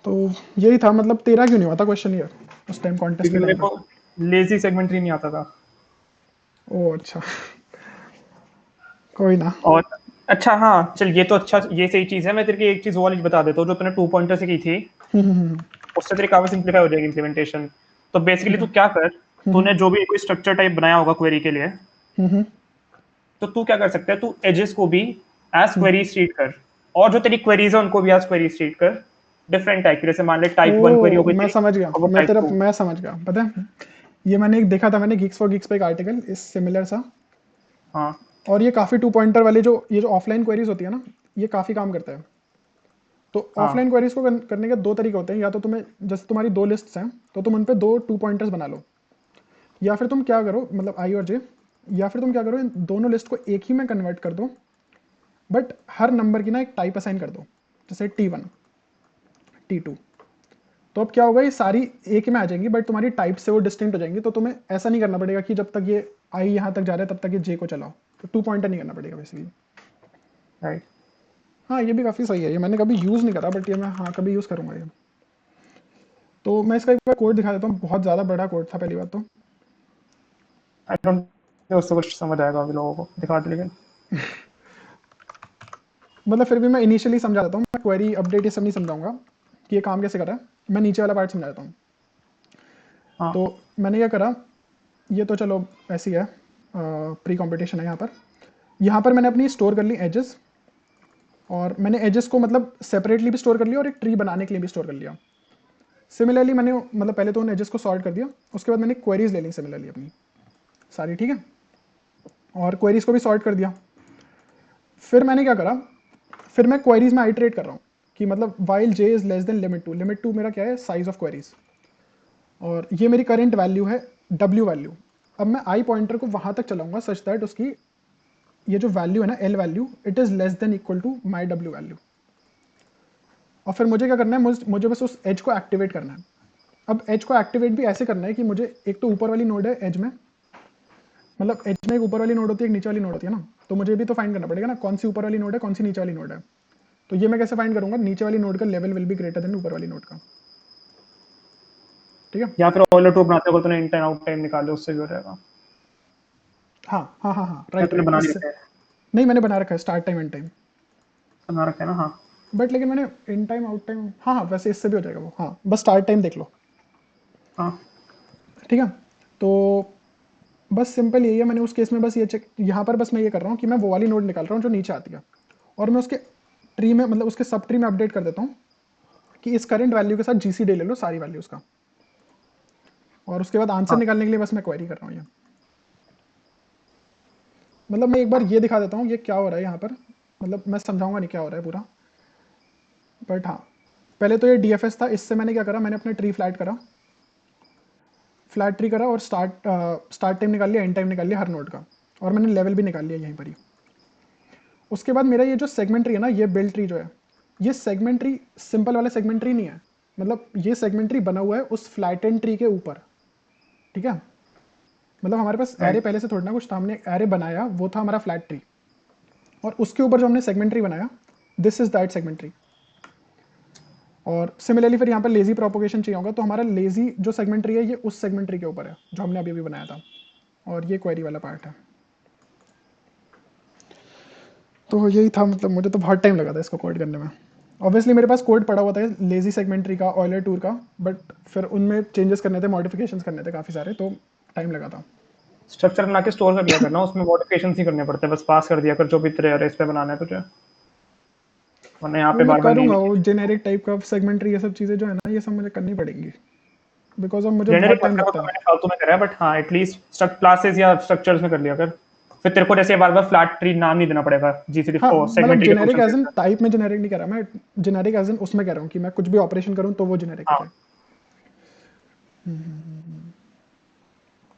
तो यही था, मतलब तेरा क्यों नहीं हुआ था क्वेश्चन ये उस टाइम कॉन्टेस्ट के क्योंकि मेरे टाइम को लेजी सेगमेंट्री नहीं आता था। पे। ओ अच्छा, कोई ना। और अच्छा हाँ चल, ये तो अच्छा, ये सही चीज है। मैं तेरे को एक चीज वो वाली बता देता हूँ जो तूने 2 पॉइंटर से की थी, उससे तेरी काफी सिंप्लीफाई हो जाएगी इम्प्लीमेंटेशन। तो बेसिकली ठीक तू है। क्या कर, तूने जो भी कोई स्ट्रक्चर टाइप बनाया होगा क्वेरी के लिए, हम्म तो तू क्या कर सकता है, तू एजेस को भी एज क्वेरीज ट्रीट कर, और जो तेरी क्वेरीज है उनको भी एज क्वेरीज ट्रीट कर। डिफरेंट टाइप की, जैसे मान ले टाइप 1 क्वेरी हो ओ गई मैं तेरी समझ गया, और वो टाइप 2। मैं समझ गया, पता है ये मैंने एक देखा था, मैंने गीक्स फॉर गीक्स पे एक आर्टिकल इस सिमिलर सा, हाँ और ये काफ़ी 2 पॉइंटर वाले जो ये जो ऑफलाइन क्वेरीज होती है ना, ये काफ़ी काम करता है। तो हाँ ऑफलाइन क्वेरीज को करने के दो तरीके होते हैं, या तो तुम्हें जैसे तुम्हारी दो लिस्ट्स हैं तो तुम उन पे दो 2 पॉइंटर्स बना लो, या फिर तुम क्या करो मतलब आई और जे, या फिर तुम क्या करो इन दोनों लिस्ट को एक ही में कन्वर्ट कर दो, बट हर नंबर की ना एक टाइप असाइन कर दो, जैसे T1 T2। तो अब क्या होगा, ये सारी एक ही में आ जाएंगी बट तुम्हारी टाइप से वो डिस्टिंक्ट हो जाएंगी, तो तुम्हें ऐसा नहीं करना पड़ेगा कि जब तक ये आई यहाँ तक जा रहा है तब तक ये जे को चलाओ, तो 2 पॉइंटर नहीं करना पड़ेगा बेसिकली। राइट। हाँ ये भी काफ़ी सही है, ये मैंने कभी यूज़ नहीं करा बट ये मैं हाँ कभी यूज़ करूँगा ये। तो मैं इसका एक बार कोड दिखा देता हूँ, बहुत ज़्यादा बड़ा कोड था पहली बात तो। आई डोंट, उससे कुछ समझ आएगा अभी लोगों को, दिखा दे लेकिन। मतलब फिर भी मैं इनिशियली समझा देता हूँ, मैं क्वेरी अपडेट ये सब नहीं समझाऊंगा कि ये काम कैसे कर रहा है, मैं नीचे वाला पार्ट समझा देता हूँ। हाँ तो मैंने क्या करा, ये तो चलो ऐसी है, प्री कॉम्पिटिशन है यहाँ पर मैंने अपनी स्टोर कर ली एजेस, और मैंने एजेस को मतलब सेपरेटली भी स्टोर कर लिया और एक ट्री बनाने के लिए भी स्टोर कर लिया। सिमिलरली मैंने मतलब पहले तो उन एजेस को सॉर्ट कर दिया, उसके बाद मैंने क्वेरीज ले ली सिमिलरली अपनी सारी, ठीक है, और क्वेरीज को भी सॉर्ट कर दिया। फिर मैंने क्या करा, फिर मैं क्वेरीज में आइटरेट कर रहा हूँ कि मतलब while J is less than limit to मेरा क्या है, साइज ऑफ क्वेरीज, और ये मेरी करंट वैल्यू है W वैल्यू। अब मैं आई पॉइंटर को वहां तक चलाऊंगा सच दैट उसकी ये जो वैल्यू है ना L value, it is less than equal to my W value. और फिर मुझे क्या करना है, मुझे बस उस एज को एक्टिवेट करना है। अब एज को एक्टिवेट भी ऐसे करना है कि मुझे एक तो ऊपर वाली नोड है एज में, मतलब एज में एक ऊपर वाली नोड होती है एक नीचे वाली नोड होती है ना, तो मुझे भी तो फाइंड करना पड़ेगा ना कौन सी ऊपर वाली नोड है कौन सी नीचे वाली नोड है। तो ये मैं कैसे फाइंड करूंगा, नीचे वाली नोड का level will be greater then ऊपर वाली नोड का। ठीक है, या फिर ऑयलर टू बनाते हो तो इन टाइम आउट टाइम निकाल लो, उससे भी हो जाएगा। हाँ या राइट तूने राइट बना नहीं इससे। रखा है? नहीं मैंने बना रखा है स्टार्ट टाइम एंड टाइम, बना रखा है ना, हाँ। बट लेकिन मैंने इन टाइम आउट टाइम, हाँ वैसे इससे भी हो जाएगा वो, हाँ बस स्टार्ट टाइम देख लो। हाँ ठीक है, तो बस सिंपल यही है, मैंने उस केस में बस ये चेक यहाँ पर बस मैं ये कर रहा हूँ कि मैं वो वाली नोड निकाल रहा हूँ जो नीचे आती है, और मैं उसके ट्री में मतलब उसके सब ट्री में अपडेट कर देता हूँ कि इस करंट वैल्यू के साथ GCD ले लो सारी वैल्यूज का, और उसके बाद आंसर हाँ निकालने के लिए बस मैं क्वेरी कर रहा हूँ ये। मतलब मैं एक बार ये दिखा देता हूँ ये क्या हो रहा है यहाँ पर, मतलब मैं समझाऊंगा नहीं क्या हो रहा है पूरा, बट हाँ पहले तो ये DFS था, इससे मैंने क्या करा, मैंने अपना ट्री फ्लैट करा, फ्लैट ट्री करा और स्टार्ट टाइम निकाल लिया एंड टाइम निकाल लिया हर नोड का, और मैंने लेवल भी निकाल लिया यहीं पर ही। उसके बाद मेरा ये जो सेगमेंट ट्री है ना, ये बिल्ड ट्री जो है, ये सेगमेंट ट्री सिंपल वाला सेगमेंट ट्री नहीं है, मतलब ये सेगमेंट ट्री बना हुआ है उस फ्लैटन ट्री के ऊपर, ठीक है। मतलब हमारे पास एरे पहले से थोड़ा ना कुछ था, हमने एरे बनाया, वो था हमारा फ्लैट ट्री, और उसके ऊपर जो हमने सेगमेंट ट्री बनाया, this is that segment tree. और सिमिलरली फिर यहाँ पर लेजी प्रोपोगेशन चाहिए होगा, तो हमारा लेजी जो सेगमेंट ट्री है ये उस सेगमेंट ट्री के ऊपर है जो हमने अभी अभी बनाया था, और ये क्वेरी वाला पार्ट है। तो यही था, मतलब मुझे तो बहुत टाइम लगा था इसको कोड करने में। ऑब्वियसली मेरे पास कोड पड़ा हुआ था लेजी सेगमेंट ट्री का, ऑयलर टूर का, बट फिर उनमें चेंजेस करने थे, मॉडिफिकेशंस करने थे काफ़ी सारे, तो टाइम लगा था। स्ट्रक्चर बना के स्टोर कर लिया करना, उसमें मॉडिफिकेशंस ही करने पड़ते हैं, बस पास कर दिया कर जो भी तेरे अरेस पे बनाना है तुझे, वरना यहाँ वो पे मैं बार बार करूँगा, नेम वो जेनेरिक टाइप का सेगमेंट ट्री, ये सब चीज़ें जो है ना, ये सब मुझे करनी पड़ेंगी, बिकॉज अब मुझे जेनेरिक बहुत मत टाइम कर, वो लगता तो है। मैंने फालतू में करा है, बट हाँ एटलीस्ट स्ट्रक्ट क्लासेस या स्ट्रक्चर्स में कर लिया कर, फिर तेरे को जैसे बार बार फ्लैट ट्री नाम नहीं देना पड़ेगा जीसीडी हाँ को मतलब सेगमेंटरी के जेनेरिक फंक्शन एज के इन अंदर। टाइप में जेनेरिक नहीं कर रहा मैं, जेनेरिक एज इन उसमें कह रहा हूँ कि मैं कुछ भी ऑपरेशन करूँ तो वो जेनेरिक हो हाँ जाए।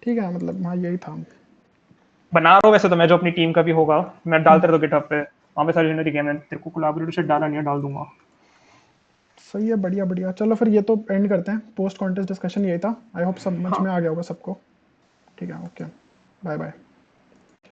ठीक है, मतलब हाँ यही था। बना रहा हूँ वैसे तो मैं, जो अपनी टीम का भी होगा मैं डालते रहता हूँ गिटहब पे, वहाँ पे सारी जेनेरिक है, मैंने तेरे को कोलैबोरेटर से डाला नहीं है, डाल दूंगा। सही है, बढ़िया बढ़िया। चलो फिर ये तो एंड करते हैं, पोस्ट कॉन्टेस्ट डिस्कशन यही था, आई होप समझ में आ गया होगा सबको। ठीक है, ओके, बाय बाय।